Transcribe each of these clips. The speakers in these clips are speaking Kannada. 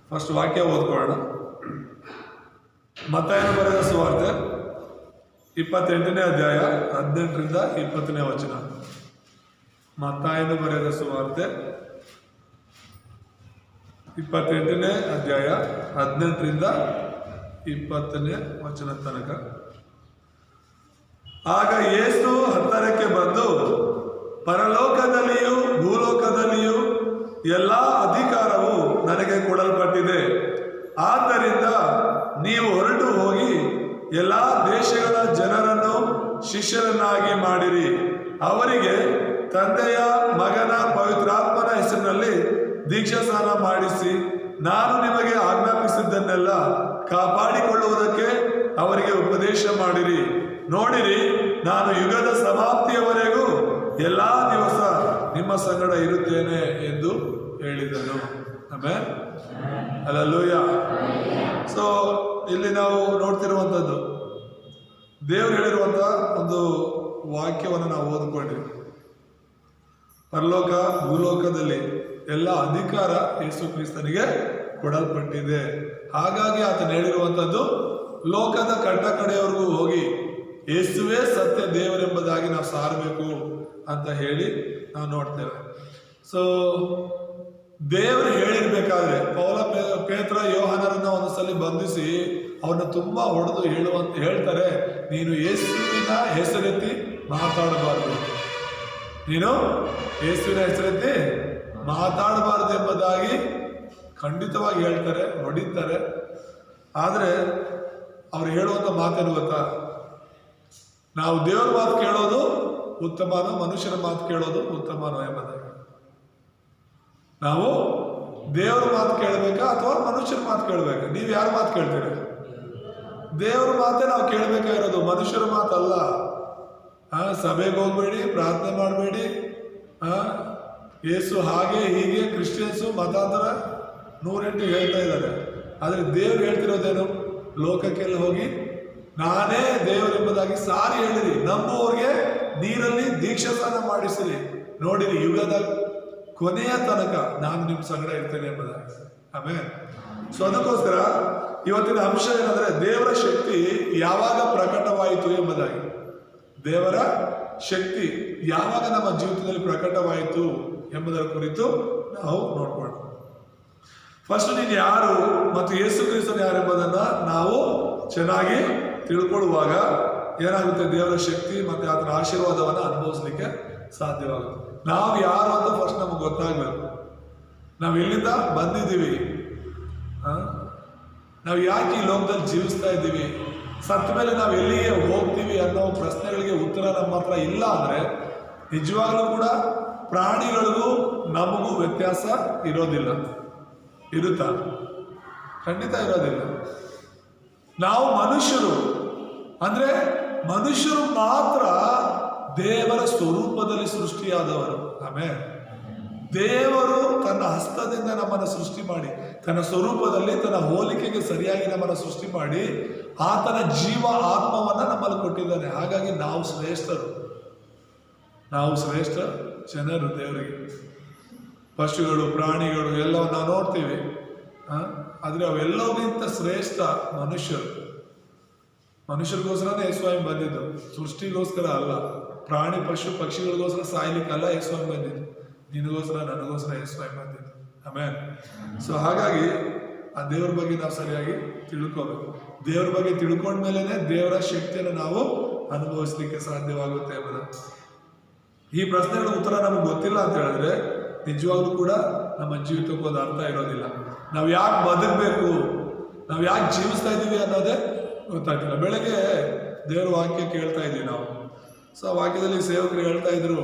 ಫಸ್ಟ್ ವಾಕ್ಯ ಓದ್ಕೊಳ್ಳೋಣ. ಮತ್ತಾಯನ ಬರೆದ ಸುವಾರ್ತೆ 28ನೇ ಅಧ್ಯಾಯ 18ರಿಂದ 20ನೇ ವಚನ. ಮತ್ತಾಯನ ಬರೆದ ಸುವಾರ್ತೆ 28ನೇ ಅಧ್ಯಾಯ 18ರಿಂದ 20ನೇ ವಚನ ತನಕ. ಆಗ ಯೇಸು ಹತ್ತಿರಕ್ಕೆ ಬಂದು, ಪರಲೋಕದಲ್ಲಿಯೂ ಭೂಲೋಕದಲ್ಲಿಯೂ ಎಲ್ಲ ಅಧಿಕಾರವು ನನಗೆ ಕೊಡಲ್ಪಟ್ಟಿದೆ. ಆದ್ದರಿಂದ ನೀವು ಹೊರಟು ಹೋಗಿ ಎಲ್ಲ ದೇಶಗಳ ಜನರನ್ನು ಶಿಷ್ಯರನ್ನಾಗಿ ಮಾಡಿರಿ. ಅವರಿಗೆ ತಂದೆಯ, ಮಗನ, ಪವಿತ್ರಾತ್ಮನ ಹೆಸರಿನಲ್ಲಿ ದೀಕ್ಷಾಸ್ನಾನ ಮಾಡಿಸಿ, ನಾನು ನಿಮಗೆ ಆಜ್ಞಾಪಿಸಿದ್ದನ್ನೆಲ್ಲ ಕಾಪಾಡಿಕೊಳ್ಳುವುದಕ್ಕೆ ಅವರಿಗೆ ಉಪದೇಶ ಮಾಡಿರಿ. ನೋಡಿರಿ, ನಾನು ಯುಗದ ಸಮಾಪ್ತಿಯವರೆಗೂ ಎಲ್ಲಾ ದಿವಸ ನಿಮ್ಮ ಸಂಗಡ ಇರುತ್ತೇನೆ ಎಂದು ಹೇಳಿದನು. Amen, hallelujah. ಸೊ ಇಲ್ಲಿ ನಾವು ನೋಡ್ತಿರುವಂಥದ್ದು ದೇವರು ಹೇಳಿರುವಂಥ ಒಂದು ವಾಕ್ಯವನ್ನು ನಾವು ಓದ್ಕೊಂಡ್ವಿ. ಪರಲೋಕ ಭೂಲೋಕದಲ್ಲಿ ಎಲ್ಲ ಅಧಿಕಾರ ಯೇಸು ಕ್ರಿಸ್ತನಿಗೆ ಕೊಡಲ್ಪಟ್ಟಿದೆ. ಹಾಗಾಗಿ ಆತನು ಹೇಳಿರುವಂಥದ್ದು, ಲೋಕದ ಕಟ್ಟ ಕಡೆಯವರೆಗೂ ಹೋಗಿ ಯೇಸುವೇ ಸತ್ಯ ದೇವರೆಂಬುದಾಗಿ ನಾವು ಸಾರಬೇಕು ಅಂತ ಹೇಳಿ ನಾವು ನೋಡ್ತೇವೆ. ಸೊ ದೇವರು ಹೇಳಿರ್ಬೇಕಾದ್ರೆ ಪೌಲ, ಪೇತ್ರ, ಯೋಹಾನರನ್ನ ಒಂದು ಸಲ ಬಂಧಿಸಿ ಅವ್ರನ್ನ ತುಂಬಾ ಹೊಡೆದು ಹೇಳ್ತಾರೆ, ನೀನು ಯೇಸುವಿನ ಹೆಸರೆತ್ತಿ ಮಾತಾಡಬಾರದು, ನೀನು ಯೇಸುವಿನ ಹೆಸರೆತ್ತಿ ಮಾತಾಡಬಾರದು ಎಂಬುದಾಗಿ ಖಂಡಿತವಾಗಿ ಹೇಳ್ತಾರೆ, ಹೊಡಿತಾರೆ. ಆದರೆ ಅವ್ರು ಹೇಳುವಂಥ ಮಾತೇನು ಗೊತ್ತಾ? ನಾವು ದೇವರ ಮಾತು ಕೇಳೋದು ಉತ್ತಮನೋ, ಮನುಷ್ಯರ ಮಾತು ಕೇಳೋದು ಉತ್ತಮನೋ ಎಂಬುದಾಗಿ. ನಾವು ದೇವರ ಮಾತು ಕೇಳಬೇಕಾ ಅಥವಾ ಮನುಷ್ಯರ ಮಾತು ಕೇಳಬೇಕಾ? ನೀವು ಯಾರ ಮಾತು ಕೇಳ್ತೀರಿ? ದೇವರ ಮಾತೇ ನಾವು ಕೇಳಬೇಕಾಗಿರೋದು, ಮನುಷ್ಯರ ಮಾತಲ್ಲ. ಸಭೆಗೆ ಹೋಗ್ಬೇಡಿ, ಪ್ರಾರ್ಥನೆ ಮಾಡಬೇಡಿ, ಯೇಸು ಹಾಗೆ ಹೀಗೆ, ಕ್ರಿಶ್ಚಿಯನ್ಸು ಮತಾಂತರ 108 ಹೇಳ್ತಾ ಇದ್ದಾರೆ. ಆದರೆ ದೇವ್ರು ಹೇಳ್ತಿರೋದೇನು? ಲೋಕಕ್ಕೆಲ್ಲ ಹೋಗಿ ನಾನೇ ದೇವರೆಂಬುದಾಗಿ ಸಾರಿ ಹೇಳಿರಿ, ನಂಬುವವ್ರಿಗೆ ನೀರಲ್ಲಿ ದೀಕ್ಷಾಸ್ನಾನ ಮಾಡಿಸಿರಿ, ನೋಡಿರಿ ಯುಗದ ಕೊನೆಯ ತನಕ ನಾನು ನಿಮ್ಮ ಸಂಗಡ ಇರ್ತೇನೆ ಎಂಬುದಾಗಿ. ಆಮೇಲೆ ಸೊ ಅದಕ್ಕೋಸ್ಕರ ಇವತ್ತಿನ ಅಂಶ ಏನಂದ್ರೆ, ದೇವರ ಶಕ್ತಿ ಯಾವಾಗ ಪ್ರಕಟವಾಯಿತು ಎಂಬುದಾಗಿ. ದೇವರ ಶಕ್ತಿ ಯಾವಾಗ ನಮ್ಮ ಜೀವಿತದಲ್ಲಿ ಪ್ರಕಟವಾಯಿತು ಎಂಬುದರ ಕುರಿತು ನಾವು ನೋಡ್ಕೊಳ್ಳೋಣ. ಫಸ್ಟ್ ನೀನು ಯಾರು ಮತ್ತು ಯೇಸು ಕ್ರಿಸ್ತನು ಯಾರು ಎಂಬುದನ್ನ ನಾವು ಚೆನ್ನಾಗಿ ತಿಳ್ಕೊಳ್ಳುವಾಗ ಏನಾಗುತ್ತೆ? ದೇವರ ಶಕ್ತಿ ಮತ್ತು ಆತನ ಆಶೀರ್ವಾದವನ್ನು ಅನುಭವಿಸ್ಲಿಕ್ಕೆ ಸಾಧ್ಯವಾಗುತ್ತೆ. ನಾವು ಯಾರು ಅಂತ ಫಸ್ಟ್ ನಮಗೆ ಗೊತ್ತಾಗಬೇಕು. ನಾವು ಎಲ್ಲಿಂದ ಬಂದಿದ್ದೀವಿ, ನಾವು ಯಾಕೆ ಈ ಲೋಕದಲ್ಲಿ ಜೀವಿಸ್ತಾ ಇದ್ದೀವಿ, ಸತ್ತ ಮೇಲೆ ನಾವು ಎಲ್ಲಿಗೆ ಹೋಗ್ತೀವಿ ಅನ್ನೋ ಪ್ರಶ್ನೆಗಳಿಗೆ ಉತ್ತರ ನಮ್ಮ ಹತ್ರ ಇಲ್ಲ ಅಂದರೆ ನಿಜವಾಗ್ಲೂ ಕೂಡ ಪ್ರಾಣಿಗಳಿಗೂ ನಮಗೂ ವ್ಯತ್ಯಾಸ ಇರೋದಿಲ್ಲ. ಇರುತ್ತಾ? ಖಂಡಿತ ಇರೋದಿಲ್ಲ. ನಾವು ಮನುಷ್ಯರು ಅಂದ್ರೆ ಮನುಷ್ಯರು ಮಾತ್ರ ದೇವರ ಸ್ವರೂಪದಲ್ಲಿ ಸೃಷ್ಟಿಯಾದವರು. ಆಮೇಲೆ ದೇವರು ತನ್ನ ಹಸ್ತದಿಂದ ನಮ್ಮನ್ನು ಸೃಷ್ಟಿ ಮಾಡಿ, ತನ್ನ ಸ್ವರೂಪದಲ್ಲಿ ತನ್ನ ಹೋಲಿಕೆಗೆ ಸರಿಯಾಗಿ ನಮ್ಮನ್ನು ಸೃಷ್ಟಿ ಮಾಡಿ ಆತನ ಜೀವ ಆತ್ಮವನ್ನ ನಮ್ಮಲ್ಲಿ ಕೊಟ್ಟಿದ್ದಾನೆ. ಹಾಗಾಗಿ ನಾವು ಶ್ರೇಷ್ಠರು, ನಾವು ಶ್ರೇಷ್ಠ ಜನರು ದೇವರಿಗೆ. ಪಶುಗಳು, ಪ್ರಾಣಿಗಳು ಎಲ್ಲವನ್ನ ನಾವು ನೋಡ್ತೀವಿ, ಆದರೆ ಅವೆಲ್ಲವಿಗಿಂತ ಶ್ರೇಷ್ಠ ಮನುಷ್ಯರು. ಮನುಷ್ಯರಿಗೋಸ್ಕರನೇ ಯೇಸುಸ್ವಾಮಿ ಬಂದಿದ್ದು, ಸೃಷ್ಟಿಗೋಸ್ಕರ ಅಲ್ಲ. ಪ್ರಾಣಿ ಪಶು ಪಕ್ಷಿಗಳಿಗೋಸ್ಕರ ಸಾಯ್ಲಿಕ್ಕಲ್ಲ ಯೇಸುಸ್ವಾಮಿ ಬಂದಿದ್ದು, ನಿನಗೋಸ್ಕರ ನನಗೋಸ್ಕರ ಯೇಸುಸ್ವಾಮಿ ಬಂದಿದ್ದು. ಆಮೇಲೆ ಸೊ ಹಾಗಾಗಿ ಆ ದೇವ್ರ ಬಗ್ಗೆ ನಾವು ಸರಿಯಾಗಿ ತಿಳ್ಕೋಬೇಕು. ದೇವ್ರ ಬಗ್ಗೆ ತಿಳ್ಕೊಂಡ್ಮೇಲೆ ದೇವರ ಶಕ್ತಿಯನ್ನು ನಾವು ಅನುಭವಿಸ್ಲಿಕ್ಕೆ ಸಾಧ್ಯವಾಗುತ್ತೆ ಎಂಬುದು. ಈ ಪ್ರಶ್ನೆಗಳ ಉತ್ತರ ನಮಗೆ ಗೊತ್ತಿಲ್ಲ ಅಂತ ಹೇಳಿದ್ರೆ ನಿಜವಾಗ್ಲೂ ಕೂಡ ನಮ್ಮ ಜೀವಿತಕ್ಕೆ ಒಂದು ಅರ್ಥ ಇರೋದಿಲ್ಲ. ನಾವು ಯಾಕೆ ಬದುಕಬೇಕು, ನಾವು ಯಾಕೆ ಜೀವಿಸ್ತಾ ಇದ್ದೀವಿ ಅನ್ನೋದೇ ಗೊತ್ತಾಗ್ತಿಲ್ಲ. ಬೆಳಗ್ಗೆ ದೇವರ ವಾಕ್ಯ ಕೇಳ್ತಾ ಇದ್ದೀವಿ ನಾವು. ಸೊ ಆ ವಾಕ್ಯದಲ್ಲಿ ಸೇವಕರು ಹೇಳ್ತಾ ಇದ್ರು,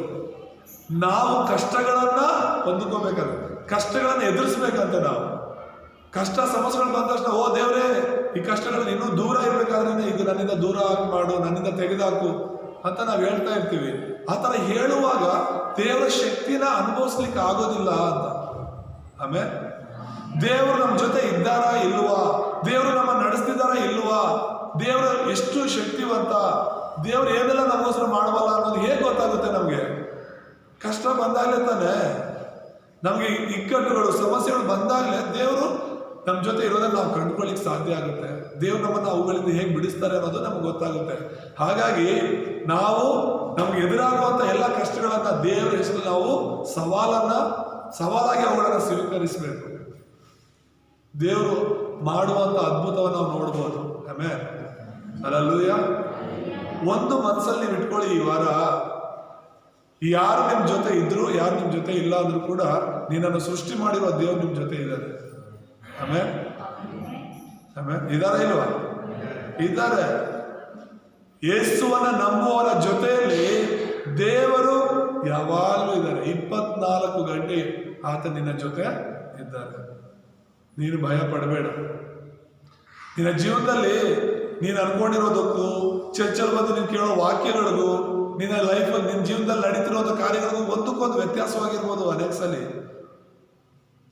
ನಾವು ಕಷ್ಟಗಳನ್ನ ಹೊಂದ್ಕೋಬೇಕಂತ, ಕಷ್ಟಗಳನ್ನ ಎದುರಿಸ್ಬೇಕಂತ. ನಾವು ಕಷ್ಟ ಸಮಸ್ಯೆಗಳು ಬಂದ ತಕ್ಷಣ, ಓ ದೇವರೇ ಈ ಕಷ್ಟಗಳನ್ನ ಇನ್ನೂ ದೂರ ಇರ್ಬೇಕಾದ್ರೆ ಇದು ನನ್ನಿಂದ ದೂರ ಮಾಡು, ನನ್ನಿಂದ ತೆಗೆದಾಕು ಅಂತ ನಾವು ಹೇಳ್ತಾ ಇರ್ತೀವಿ. ಆ ಥರ ಹೇಳುವಾಗ ದೇವರ ಶಕ್ತಿನ ಅನುಭವಿಸ್ಲಿಕ್ಕೆ ಆಗೋದಿಲ್ಲ ಅಂತ. ಆಮೇಲೆ ದೇವರು ನಮ್ಮ ಜೊತೆ ಇದ್ದಾರಾ ಇಲ್ವಾ, ದೇವರು ನಮ್ಮ ನಡೆಸ್ತಿದ್ದಾರಾ ಇಲ್ವಾ, ದೇವರು ಎಷ್ಟು ಶಕ್ತಿವಂತ, ದೇವರು ಏನೆಲ್ಲ ನಮಗೋಸ್ಕರ ಮಾಡಬಲ್ಲ ಅನ್ನೋದು ಹೇಗೆ ಗೊತ್ತಾಗುತ್ತೆ ನಮಗೆ? ಕಷ್ಟ ಬಂದಾಗಲೇ ತಾನೆ. ನಮಗೆ ಇಕ್ಕಟ್ಟುಗಳು ಸಮಸ್ಯೆಗಳು ಬಂದಾಗಲೇ ದೇವರು ನಮ್ಮ ಜೊತೆ ಇರೋದನ್ನ ನಾವು ಕಂಡುಕೊಳ್ಳಿಕ್ಕೆ ಸಾಧ್ಯ ಆಗುತ್ತೆ. ದೇವ್ರು ನಮ್ಮನ್ನು ಅವುಗಳಿಂದ ಹೇಗೆ ಬಿಡಿಸ್ತಾರೆ ಅನ್ನೋದು ನಮ್ಗೆ ಗೊತ್ತಾಗುತ್ತೆ. ಹಾಗಾಗಿ ನಾವು ನಮ್ಗೆ ಎದುರಾಗುವಂತ ಎಲ್ಲ ಕಷ್ಟಗಳನ್ನ ದೇವರ ಹೆಸರಲ್ಲಿ ನಾವು ಸವಾಲಾಗಿ ಅವುಗಳನ್ನು ಸ್ವೀಕರಿಸಬೇಕು. ದೇವರು ಮಾಡುವಂತ ಅದ್ಭುತವನ್ನು ನಾವು ನೋಡ್ಬೋದು. ಆಮೇಲೆ ಹಲ್ಲೆಲೂಯಾ. ಒಂದು ಮನಸ್ಸಲ್ಲಿ ನೀವು ಇಟ್ಕೊಳ್ಳಿ, ಈ ವಾರ ಯಾರು ನಿಮ್ ಜೊತೆ ಇದ್ರು ಯಾರು ನಿಮ್ ಜೊತೆ ಇಲ್ಲ ಅಂದ್ರೂ ಕೂಡ ನಿನ್ನನ್ನು ಸೃಷ್ಟಿ ಮಾಡಿರುವ ದೇವ್ರು ನಿಮ್ ಜೊತೆ ಇದ್ದಾರೆ. ಆಮೇಲೆ ಇದಾರೆ ಇಲ್ವಾ? ಇದ್ದಾರೆ. ಯೇಸುವನ್ನ ನಂಬುವವರ ಜೊತೆಯಲ್ಲಿ ದೇವರು ಯಾವಾಗಲೂ ಇದ್ದಾರೆ. 24 ಗಂಟೆ ಆತ ನಿನ್ನ ಜೊತೆ ಇದ್ದಾರೆ. ನೀನು ಭಯ ಪಡಬೇಡ. ನಿನ್ನ ಜೀವನದಲ್ಲಿ ನೀನು ಅನ್ಕೊಂಡಿರೋದಕ್ಕೂ ಚರ್ಚಲ್ಲಿ ಬಂದು ನೀನು ಕೇಳೋ ವಾಕ್ಯಗಳಿಗೂ ನಿನ್ನ ಲೈಫಲ್ಲಿ ನಿನ್ನ ಜೀವನದಲ್ಲಿ ನಡೀತಿರೋದು ಕಾರ್ಯಗಳಿಗೂ ಒಂದಕ್ಕೊಂದು ವ್ಯತ್ಯಾಸವಾಗಿರ್ಬೋದು. ಅನೇಕ ಸಲ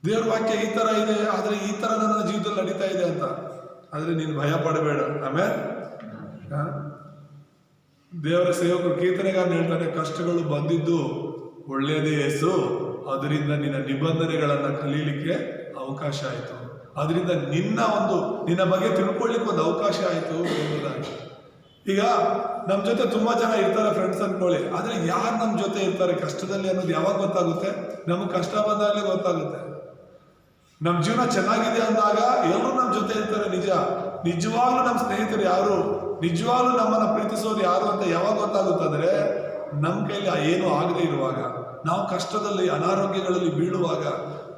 ದೇವ್ರ ವಾಕ್ಯ ಈ ತರ ಇದೆ, ಆದ್ರೆ ಈ ತರ ನನ್ನ ಜೀವನದಲ್ಲಿ ನಡೀತಾ ಇದೆ ಅಂತ. ಆದ್ರೆ ನೀನು ಭಯ ಪಡಬೇಡ. ಆಮೇಲೆ ದೇವರ ಸೇವಕರು ಕೀರ್ತನೆಗಾರನು ಹೇಳ್ತಾನೆ, ಕಷ್ಟಗಳು ಬಂದಿದ್ದು ಒಳ್ಳೆಯದೇ ಯೇಸು, ಅದರಿಂದ ನಿನ್ನ ನಿಬಂಧನೆಗಳನ್ನ ಕಲೀಲಿಕ್ಕೆ ಅವಕಾಶ ಆಯಿತು, ಅದರಿಂದ ನಿನ್ನ ಬಗ್ಗೆ ತಿಳ್ಕೊಳ್ಳಿಕ್ಕೆ ಒಂದು ಅವಕಾಶ ಆಯಿತು ಎಂಬುದಾಗಿ. ಈಗ ನಮ್ಮ ಜೊತೆ ತುಂಬಾ ಜನ ಇರ್ತಾರೆ ಫ್ರೆಂಡ್ಸ್ ಅನ್ಕೊಳ್ಳಿ, ಆದ್ರೆ ಯಾರು ನಮ್ಮ ಜೊತೆ ಇರ್ತಾರೆ ಕಷ್ಟದಲ್ಲಿ ಅನ್ನೋದು ಯಾವಾಗ ಗೊತ್ತಾಗುತ್ತೆ? ನಮಗೆ ಕಷ್ಟ ಬಂದಾಗಲೇ ಗೊತ್ತಾಗುತ್ತೆ. ನಮ್ಮ ಜೀವನ ಚೆನ್ನಾಗಿದೆ ಅಂದಾಗ ಎಲ್ಲರೂ ನಮ್ಮ ಜೊತೆ ಇರ್ತಾರೆ. ನಿಜವಾಗ್ಲೂ ನಮ್ಮ ಸ್ನೇಹಿತರು ಯಾರು, ನಿಜವಾಗ್ಲೂ ನಮ್ಮನ್ನ ಪ್ರೀತಿಸೋರು ಯಾರು ಅಂತ ಯಾವಾಗ ಗೊತ್ತಾಗುತ್ತಂದ್ರೆ ನಮ್ಮ ಕೈಲಿ ಏನು ಆಗದೆ ಇರುವಾಗ, ನಾವು ಕಷ್ಟದಲ್ಲಿ ಅನಾರೋಗ್ಯಗಳಲ್ಲಿ ಬೀಳುವಾಗ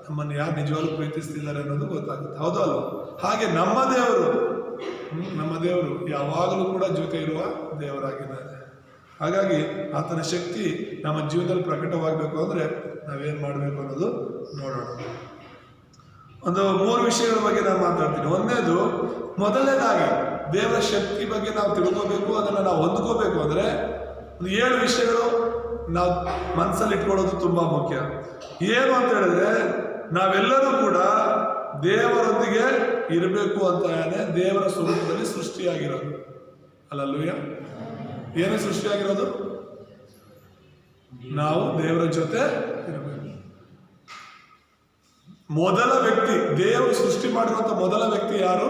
ನಮ್ಮನ್ನು ಯಾರು ನಿಜವಾಗ್ಲೂ ಪ್ರೀತಿಸ್ತಿದ್ದಾರೆ ಅನ್ನೋದು ಗೊತ್ತಾಗುತ್ತೆ. ಹೌದು ಅಲ್ವ? ಹಾಗೆ ನಮ್ಮ ದೇವರು ಯಾವಾಗಲೂ ಕೂಡ ಜೊತೆ ಇರುವ ದೇವರಾಗಿದ್ದಾರೆ. ಹಾಗಾಗಿ ಆತನ ಶಕ್ತಿ ನಮ್ಮ ಜೀವನದಲ್ಲಿ ಪ್ರಕಟವಾಗಬೇಕು ಅಂದ್ರೆ ನಾವೇನ್ ಮಾಡಬೇಕು ಅನ್ನೋದು ನೋಡೋಣ. ಒಂದು 3 ವಿಷಯಗಳ ಬಗ್ಗೆ ನಾನು ಮಾತಾಡ್ತೀನಿ. ಮೊದಲನೇದಾಗಿ ದೇವರ ಶಕ್ತಿ ಬಗ್ಗೆ ನಾವು ತಿಳ್ಕೋಬೇಕು, ಅದನ್ನ ನಾವು ಹೊಂದ್ಕೋಬೇಕು ಅಂದ್ರೆ 7 ವಿಷಯಗಳು ನಾವು ಮನಸ್ಸಲ್ಲಿ ಇಟ್ಕೊಳ್ಳೋದು ತುಂಬಾ ಮುಖ್ಯ. ಏನು ಅಂತ ಹೇಳಿದ್ರೆ, ನಾವೆಲ್ಲರೂ ಕೂಡ ದೇವರೊಂದಿಗೆ ಇರಬೇಕು ಅಂತಾನೆ ದೇವರ ಸ್ವರೂಪದಲ್ಲಿ ಸೃಷ್ಟಿಯಾಗಿರೋದು. ಹಲ್ಲೆಲೂಯಾ. ಏನು ಸೃಷ್ಟಿಯಾಗಿರೋದು? ನಾವು ದೇವರ ಜೊತೆ ಇರಬೇಕು. ಮೊದಲ ವ್ಯಕ್ತಿ, ದೇವರು ಸೃಷ್ಟಿ ಮಾಡಿರುವಂತ ಮೊದಲ ವ್ಯಕ್ತಿ ಯಾರು?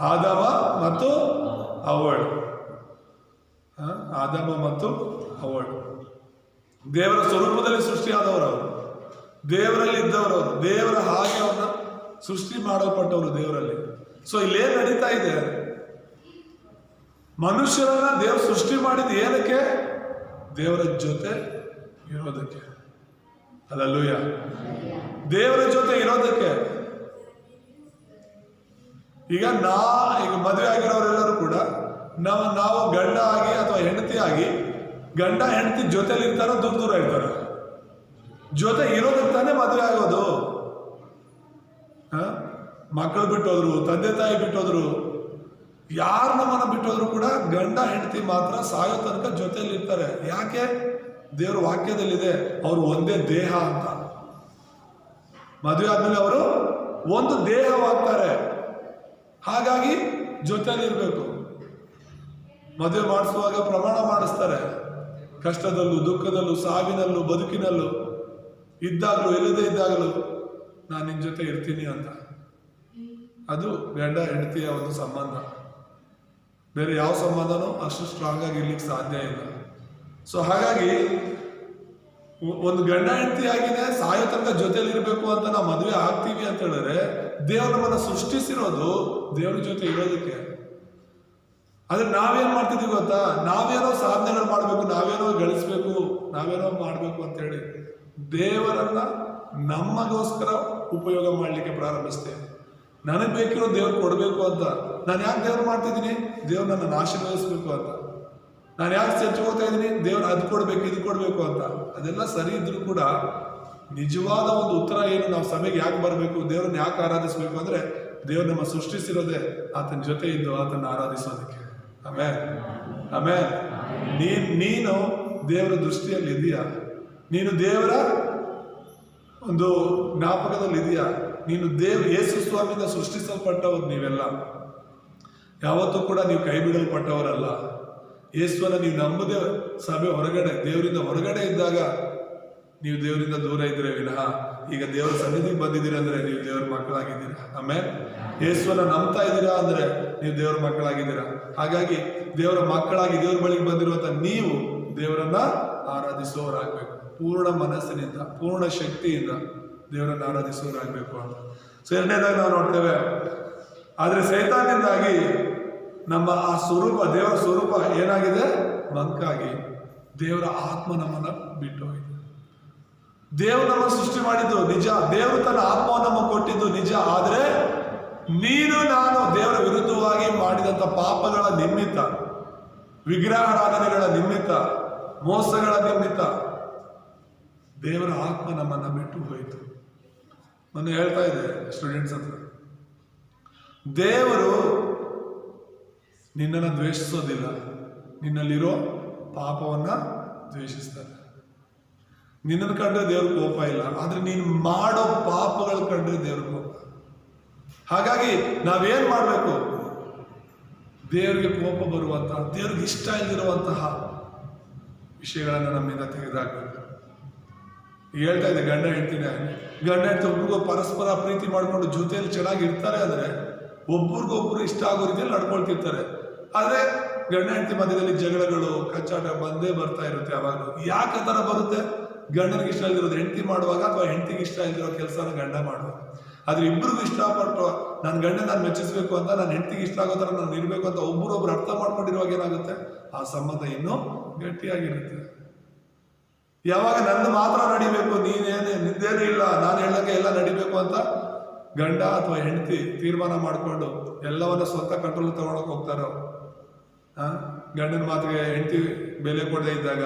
ಆದಾಮ ಮತ್ತು ಹವ್ವಳು. ಆದಾಮ ಮತ್ತು ಹವ್ವಳು ದೇವರ ಸ್ವರೂಪದಲ್ಲಿ ಸೃಷ್ಟಿಯಾದವರು, ದೇವರಲ್ಲಿ ಇದ್ದವರವರು, ದೇವರ ಹಾಗೆ ಅವನ್ನ ಸೃಷ್ಟಿ ಮಾಡಲ್ಪಟ್ಟವರು ದೇವರಲ್ಲಿ. ಸೊ ಇಲ್ಲೇನ್ ನಡೀತಾ ಇದೆ? ಮನುಷ್ಯರನ್ನ ದೇವರು ಸೃಷ್ಟಿ ಮಾಡಿದ ಏನಕ್ಕೆ? ದೇವರ ಜೊತೆ ಇರೋದಕ್ಕೆ. ಹಲ್ಲೆಲೂಯಾ. ದೇವರ ಜೊತೆ ಇರೋದಕ್ಕೆ. ಈಗ ಮದುವೆ ಆಗಿರೋರೆಲ್ಲರೂ ಕೂಡ ನಾವು ಗಂಡ ಆಗಿ ಅಥವಾ ಹೆಂಡತಿ ಆಗಿ ಗಂಡ ಹೆಂಡತಿ ಜೊತೆಲಿ ಇರ್ತಾರೋ ದೂರ ಇರ್ತಾರೆ? ಜೊತೆ ಇರೋದಕ್ಕೆ ತಾನೇ ಮದುವೆ ಆಗೋದು. ಮಕ್ಕಳು ಬಿಟ್ಟೋದ್ರು, ತಂದೆ ತಾಯಿ ಬಿಟ್ಟೋದ್ರು, ಯಾರು ನಮ್ಮನ್ನ ಬಿಟ್ಟೋದ್ರು ಕೂಡ ಗಂಡ ಹೆಂಡತಿ ಮಾತ್ರ ಸಾಯೋ ತನಕ ಜೊತೆಲಿ ಇರ್ತಾರೆ. ಯಾಕೆ? ದೇವರ ವಾಕ್ಯದಲ್ಲಿದೆ, ಅವರು ಒಂದೇ ದೇಹ ಅಂತ. ಮದುವೆ ಆದ್ಮೇಲೆ ಅವರು ಒಂದು ದೇಹವಾಗ್ತಾರೆ. ಹಾಗಾಗಿ ಜೊತೆಲಿ ಇರ್ಬೇಕು. ಮದುವೆ ಮಾಡಿಸುವಾಗ ಪ್ರಮಾಣ ಮಾಡಿಸ್ತಾರೆ. ಕಷ್ಟದಲ್ಲೂ ದುಃಖದಲ್ಲೂ ಸಾವಿನಲ್ಲೂ ಬದುಕಿನಲ್ಲೂ ಇದ್ದಾಗಲೂ ಇಲ್ಲದೆ ಇದ್ದಾಗಲೂ ನಾನು ನಿನ್ನ ಜೊತೆ ಇರ್ತೀನಿ ಅಂತ. ಅದು ಗಂಡ ಹೆಂಡತಿಯ ಒಂದು ಸಂಬಂಧ. ಬೇರೆ ಯಾವ ಸಂಬಂಧನೂ ಅಷ್ಟು ಸ್ಟ್ರಾಂಗ್ ಆಗಿ ಇರ್ಲಿಕ್ಕೆ ಸಾಧ್ಯ ಇಲ್ಲ. ಸೊ ಹಾಗಾಗಿ ಒಂದು ಗಂಡ ಹೆಂಡತಿಯಾಗಿನೇ ಸಾಯೋ ತನಕ ಜೊತೆಲಿ ಇರಬೇಕು ಅಂತ ನಾವು ಮದುವೆ ಆಗ್ತೀವಿ ಅಂತ ಹೇಳಿದ್ರೆ, ದೇವರು ನಮ್ಮನ್ನ ಸೃಷ್ಟಿಸಿರೋದು ದೇವ್ರ ಜೊತೆ ಇರೋದಕ್ಕೆ. ಆದ್ರೆ ನಾವೇನ್ ಮಾಡ್ತಿದ್ವಿ ಗೊತ್ತಾ? ನಾವೇನೋ ಸಾಧನೆಗಳು ಮಾಡ್ಬೇಕು, ನಾವೇನೋ ಗಳಿಸ್ಬೇಕು, ನಾವೇನೋ ಮಾಡ್ಬೇಕು ಅಂತ ಹೇಳಿ ದೇವರನ್ನ ನಮಗೋಸ್ಕರ ಉಪಯೋಗ ಮಾಡ್ಲಿಕ್ಕೆ ಪ್ರಾರಂಭಿಸ್ತೇವೆ. ನನಗೆ ಬೇಕಿರೋ ದೇವ್ರು ಕೊಡಬೇಕು ಅಂತ. ನಾನು ಯಾಕೆ ದೇವ್ರು ಮಾಡ್ತಿದ್ದೀನಿ? ದೇವ್ರು ನನ್ನನ್ನು ಆಶೀರ್ವದಿಸ್ಬೇಕು ಅಂತ. ನಾನು ಯಾಕೆ ಚರ್ಚೆ ಹೋಗ್ತಾ ಇದ್ದೀನಿ? ದೇವ್ರು ಅದು ಕೊಡ್ಬೇಕು ಇದು ಕೊಡ್ಬೇಕು ಅಂತ. ಅದೆಲ್ಲ ಸರಿ ಇದ್ರು ಕೂಡ ನಿಜವಾದ ಒಂದು ಉತ್ತರ ಏನು? ನಾವು ಸಭೆಗೆ ಯಾಕೆ ಬರಬೇಕು, ದೇವ್ರನ್ನ ಯಾಕೆ ಆರಾಧಿಸ್ಬೇಕು ಅಂದ್ರೆ, ದೇವ್ರು ನಮ್ಮ ಸೃಷ್ಟಿಸಿರೋದೇ ಆತನ ಜೊತೆ ಇದ್ದು ಆತನ ಆರಾಧಿಸೋದಕ್ಕೆ. ಆಮೇಲೆ ನೀನು ದೇವರ ದೃಷ್ಟಿಯಲ್ಲಿ ಇದೆಯಾ? ನೀನು ದೇವರ ಒಂದು ಜ್ಞಾಪಕದಲ್ಲಿ ಇದೆಯಾ? ನೀನು ಯೇಸು ಸ್ವಾಮಿಯಿಂದ ಸೃಷ್ಟಿಸಲ್ಪಟ್ಟವರು. ನೀವೆಲ್ಲ ಯಾವತ್ತೂ ಕೂಡ ನೀವು ಕೈ ಬಿಡಲ್ಪಟ್ಟವರಲ್ಲ. ಯೇಸುವನ್ನ ನೀವು ನಂಬದೆ ಸಭೆ ಹೊರಗಡೆ, ದೇವರಿಂದ ಹೊರಗಡೆ ಇದ್ದಾಗ ನೀವು ದೇವರಿಂದ ದೂರ ಇದ್ರೆ ವಿನಃ ಈಗ ದೇವರ ಸನ್ನಿಧಿಗೆ ಬಂದಿದ್ದೀರಾ ಅಂದ್ರೆ ನೀವು ದೇವರ ಮಕ್ಕಳಾಗಿದ್ದೀರಾ. ಆಮೇಲೆ ಯೇಸುವನ್ನ ನಂಬ್ತಾ ಇದ್ದೀರಾ ಅಂದ್ರೆ ನೀವು ದೇವರ ಮಕ್ಕಳಾಗಿದ್ದೀರಾ. ಹಾಗಾಗಿ ದೇವರ ಮಕ್ಕಳಾಗಿ ದೇವರ ಬಳಿಗೆ ಬಂದಿರುವಂತ ನೀವು ದೇವರನ್ನ ಆರಾಧಿಸುವವರಾಗಬೇಕು. ಪೂರ್ಣ ಮನಸ್ಸಿನಿಂದ ಪೂರ್ಣ ಶಕ್ತಿಯಿಂದ ದೇವರನ್ನ ಆರಾಧಿಸುವವರಾಗಬೇಕು ಅಂತ. ಸೊ ಎರಡನೇದಾಗಿ ನಾವು ನೋಡ್ತೇವೆ, ಆದ್ರೆ ಸೈತಾನ್ನಿಂದಾಗಿ ನಮ್ಮ ಆ ಸ್ವರೂಪ, ದೇವರ ಸ್ವರೂಪ ಏನಾಗಿದೆ, ಮಂಕಾಗಿ ದೇವರ ಆತ್ಮ ನಮ್ಮನ್ನ ಬಿಟ್ಟು ಹೋಗಿದೆ. ದೇವರು ನಮ್ಮನ್ನು ಸೃಷ್ಟಿ ಮಾಡಿದ್ದು ನಿಜ, ದೇವರು ತನ್ನ ಆತ್ಮವನ್ನು ನಮಗೆ ಕೊಟ್ಟಿದ್ದು ನಿಜ. ಆದ್ರೆ ನೀನು ನಾನು ದೇವರ ವಿರುದ್ಧವಾಗಿ ಮಾಡಿದಂಥ ಪಾಪಗಳ ನಿಮಿತ್ತ, ವಿಗ್ರಹಾರಾಧನೆಗಳ ನಿಮಿತ್ತ, ಮೋಸಗಳ ನಿಮಿತ್ತ ದೇವರ ಆತ್ಮ ನಮ್ಮನ್ನ ಬಿಟ್ಟು ಹೋಯಿತು. ಮೊನ್ನೆ ಹೇಳ್ತಾ ಇದೆ ಸ್ಟೂಡೆಂಟ್ಸ್ ಹತ್ರ, ದೇವರು ನಿನ್ನನ್ನು ದ್ವೇಷಿಸೋದಿಲ್ಲ, ನಿನ್ನಲ್ಲಿರೋ ಪಾಪವನ್ನ ದ್ವೇಷಿಸ್ತಾರೆ. ನಿನ್ನನ್ನು ಕಂಡ್ರೆ ದೇವ್ರ ಕೋಪ ಇಲ್ಲ, ಆದ್ರೆ ನೀನು ಮಾಡೋ ಪಾಪಗಳು ಕಂಡ್ರೆ ದೇವ್ರ ಕೋಪ. ಹಾಗಾಗಿ ನಾವೇನ್ ಮಾಡ್ಬೇಕು, ದೇವರಿಗೆ ಕೋಪ ಬರುವಂತಹ, ದೇವ್ರಿಗೆ ಇಷ್ಟ ಇಲ್ದಿರುವಂತಹ ವಿಷಯಗಳನ್ನ ನಮ್ಮಿಂದ ತೆಗೆದಾಕಬೇಕು. ಹೇಳ್ತಾ ಇದೆ ಗಂಡ ಹೆಂಡ್ತಿನೇ, ಗಂಡ ಹೆಂಡ್ತಿ ಒಬ್ರಿಗೂ ಪರಸ್ಪರ ಪ್ರೀತಿ ಮಾಡ್ಕೊಂಡು ಜೊತೆಯಲ್ಲಿ ಚೆನ್ನಾಗಿ ಇರ್ತಾರೆ ಅಂದ್ರೆ ಒಬ್ರಿಗೊಬ್ರು ಇಷ್ಟ ಆಗೋ ರೀತಿಯಲ್ಲಿ ನಡ್ಕೊಳ್ತಿರ್ತಾರೆ. ಆದ್ರೆ ಗಂಡ ಹೆಂಡತಿ ಮಧ್ಯದಲ್ಲಿ ಜಗಳಗಳು, ಕಚ್ಚಾಟ ಬಂದೇ ಬರ್ತಾ ಇರುತ್ತೆ. ಯಾವಾಗ ಯಾಕೆ ತರ ಬರುತ್ತೆ, ಗಂಡನಿಗೆ ಇಷ್ಟ ಇಲ್ದಿರೋದು ಹೆಂಡತಿ ಮಾಡುವಾಗ ಅಥವಾ ಹೆಂಡತಿಗೆ ಇಷ್ಟ ಇಲ್ದಿರೋ ಕೆಲಸನ ಗಂಡ ಮಾಡುವಾಗ. ಆದ್ರೆ ಇಬ್ಬರಿಗೂ ಇಷ್ಟಪಟ್ಟು ನನ್ನ ಗಂಡ ನಾನು ಮೆಚ್ಚಿಸ್ಬೇಕು ಅಂತ, ನನ್ನ ಹೆಂಡತಿಗೆ ಇಷ್ಟ ಆಗೋ ಥರ ನಾನು ಇರಬೇಕು ಅಂತ ಒಬ್ಬರೊಬ್ರು ಅರ್ಥ ಮಾಡ್ಕೊಂಡಿರುವಾಗ ಏನಾಗುತ್ತೆ, ಆ ಸಂಬಂಧ ಇನ್ನೂ ಗಟ್ಟಿಯಾಗಿರುತ್ತೆ. ಯಾವಾಗ ನಂದು ಮಾತ್ರ ನಡಿಬೇಕು, ನಿಂದೇನು ಇಲ್ಲ, ನಾನು ಹೇಳಕ್ಕೆ ಎಲ್ಲ ನಡಿಬೇಕು ಅಂತ ಗಂಡ ಅಥವಾ ಹೆಂಡತಿ ತೀರ್ಮಾನ ಮಾಡಿಕೊಂಡು ಎಲ್ಲವನ್ನ ಸ್ವಂತ ಕಂಟ್ರೋಲ್ ತಗೊಳಕ್ ಹೋಗ್ತಾರೋ, ಗಂಡನ ಮಾತಿಗೆ ಹೆಂಡತಿ ಬೆಲೆ ಕೊಡದೇ ಇದ್ದಾಗ,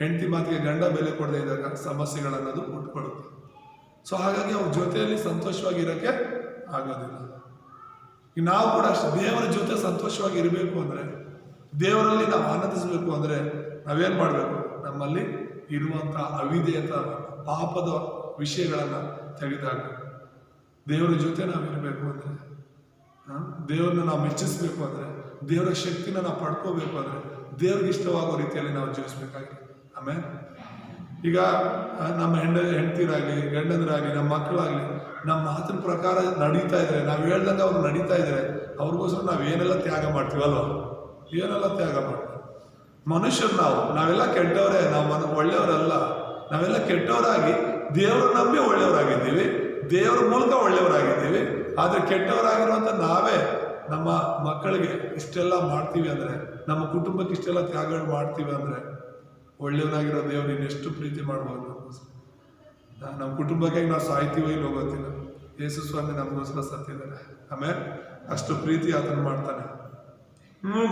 ಹೆಂಡತಿ ಮಾತಿಗೆ ಗಂಡ ಬೆಲೆ ಕೊಡದೇ ಇದ್ದಾಗ ಸಮಸ್ಯೆಗಳನ್ನೋದು ಹುಟ್ಕೊಳ್ಳುತ್ತೆ. ಸೊ ಹಾಗಾಗಿ ಅವ್ರ ಜೊತೆಯಲ್ಲಿ ಸಂತೋಷವಾಗಿರೋಕ್ಕೆ ಆಗೋದಿಲ್ಲ. ಈಗ ನಾವು ಕೂಡ ಅಷ್ಟೇ, ದೇವರ ಜೊತೆ ಸಂತೋಷವಾಗಿ ಇರಬೇಕು ಅಂದ್ರೆ, ದೇವರಲ್ಲಿ ನಾವು ಆನಂದಿಸಬೇಕು ಅಂದ್ರೆ ನಾವೇನ್ ಮಾಡಬೇಕು, ನಮ್ಮಲ್ಲಿ ಇರುವಂತ ಅವಿಧೇಯತ ಪಾಪದ ವಿಷಯಗಳನ್ನ ತೆಗೆದುಹಾಕಬೇಕು. ದೇವರ ಜೊತೆ ನಾವು ಇರಬೇಕು ಅಂದ್ರೆ, ದೇವ್ರನ್ನ ನಾವು ಮೆಚ್ಚಿಸ್ಬೇಕು ಅಂದ್ರೆ, ದೇವರ ಶಕ್ತಿನ ನಾವು ಪಡ್ಕೋಬೇಕು ಅಂದ್ರೆ ದೇವ್ರಿಗೆ ಇಷ್ಟವಾಗೋ ರೀತಿಯಲ್ಲಿ ನಾವು ಜೀವಿಸ್ಬೇಕಾಗಿದೆ. ಆಮೇಲೆ ಈಗ ನಮ್ಮ ಹೆಂಡತಿರಾಗ್ಲಿ, ಗಂಡಂದ್ರಾಗ್ಲಿ, ನಮ್ಮ ಮಕ್ಕಳಾಗ್ಲಿ ನಮ್ಮ ಮಾತಿನ ಪ್ರಕಾರ ನಡೀತಾ ಇದ್ರೆ, ನಾವು ಹೇಳ್ದಂಗೆ ಅವ್ರು ನಡೀತಾ ಇದ್ರೆ, ಅವ್ರಿಗೋಸ್ಕರ ನಾವು ಏನೆಲ್ಲ ತ್ಯಾಗ ಮಾಡ್ತೀವಲ್ವ, ಏನೆಲ್ಲ ತ್ಯಾಗ ಮಾಡ್ತೀವಿ. ಮನುಷ್ಯರು ನಾವೆಲ್ಲ ಕೆಟ್ಟವರೇ, ನಾವು ಒಳ್ಳೆಯವರಲ್ಲ. ನಾವೆಲ್ಲ ಕೆಟ್ಟವರಾಗಿ ದೇವರು ನಂಬಿ ಒಳ್ಳೆಯವರಾಗಿದ್ದೀವಿ, ದೇವರ ಮೂಲಕ ಒಳ್ಳೆಯವರಾಗಿದ್ದೀವಿ. ಆದ್ರೆ ಕೆಟ್ಟವರಾಗಿರುವಂತ ನಾವೇ ನಮ್ಮ ಮಕ್ಕಳಿಗೆ ಇಷ್ಟೆಲ್ಲ ಮಾಡ್ತೀವಿ ಅಂದ್ರೆ, ನಮ್ಮ ಕುಟುಂಬಕ್ಕೆ ಇಷ್ಟೆಲ್ಲ ತ್ಯಾಗಗಳು ಮಾಡ್ತೀವಿ ಅಂದ್ರೆ, ಒಳ್ಳೆಯವನಾಗಿರೋ ದೇವ್ರು ಇನ್ನೆಷ್ಟು ಪ್ರೀತಿ ಮಾಡ್ಬೋದು. ನಮ್ಮ ಕುಟುಂಬಕ್ಕೆ ನಾವು ಸಾಯ್ತೀವೋ ಇಲ್ಲೋ ಗೊತ್ತಿಲ್ಲ, ಯೇಸು ಸ್ವಾಮಿ ನಮಗೋಸ್ಕರ ಸತ್ತಿದ್ದಾರೆ. ಆಮೇಲೆ ಅಷ್ಟು ಪ್ರೀತಿ ಆತನ ಮಾಡ್ತಾನೆ.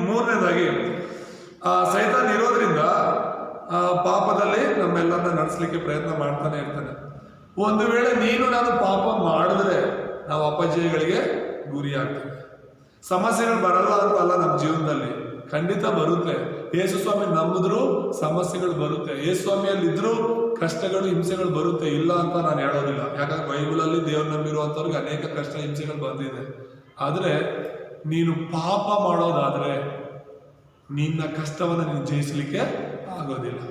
ಮೂರನೇದಾಗಿ ಸೈತಾನ್ ಇರೋದ್ರಿಂದ ಪಾಪದಲ್ಲಿ ನಮ್ಮೆಲ್ಲರನ್ನ ನಡೆಸಲಿಕ್ಕೆ ಪ್ರಯತ್ನ ಮಾಡ್ತಾನೆ ಇರ್ತಾನೆ. ಒಂದು ವೇಳೆ ನೀನು ನಾನು ಪಾಪ ಮಾಡಿದ್ರೆ ನಾವು ಅಪಜಯಗಳಿಗೆ ಗುರಿ ಆಗ್ತೀವಿ. ಸಮಸ್ಯೆಗಳು ಬರಲ್ಲ ಅಂತ ಅಲ್ಲ, ನಮ್ಮ ಜೀವನದಲ್ಲಿ ಖಂಡಿತ ಬರುತ್ತೆ. ಯೇಸು ಸ್ವಾಮಿ ನಂಬಿದ್ರು ಸಮಸ್ಯೆಗಳು ಬರುತ್ತೆ, ಯೇಸು ಸ್ವಾಮಿಯಲ್ಲಿ ಇದ್ರು ಕಷ್ಟಗಳು ಹಿಂಸೆಗಳು ಬರುತ್ತೆ, ಇಲ್ಲ ಅಂತ ನಾನು ಹೇಳೋದಿಲ್ಲ. ಯಾಕಂದ್ರೆ ಬೈಬಲಲ್ಲಿ ದೇವ್ರು ನಂಬಿರುವಂತವ್ರಿಗೆ ಅನೇಕ ಕಷ್ಟ ಹಿಂಸೆಗಳು ಬಂದಿದೆ. ಆದ್ರೆ ನೀನು ಪಾಪ ಮಾಡೋದಾದ್ರೆ ನಿನ್ನ ಕಷ್ಟವನ್ನ ನೀನು ಜಯಿಸಲಿಕ್ಕೆ ಆಗೋದಿಲ್ಲ.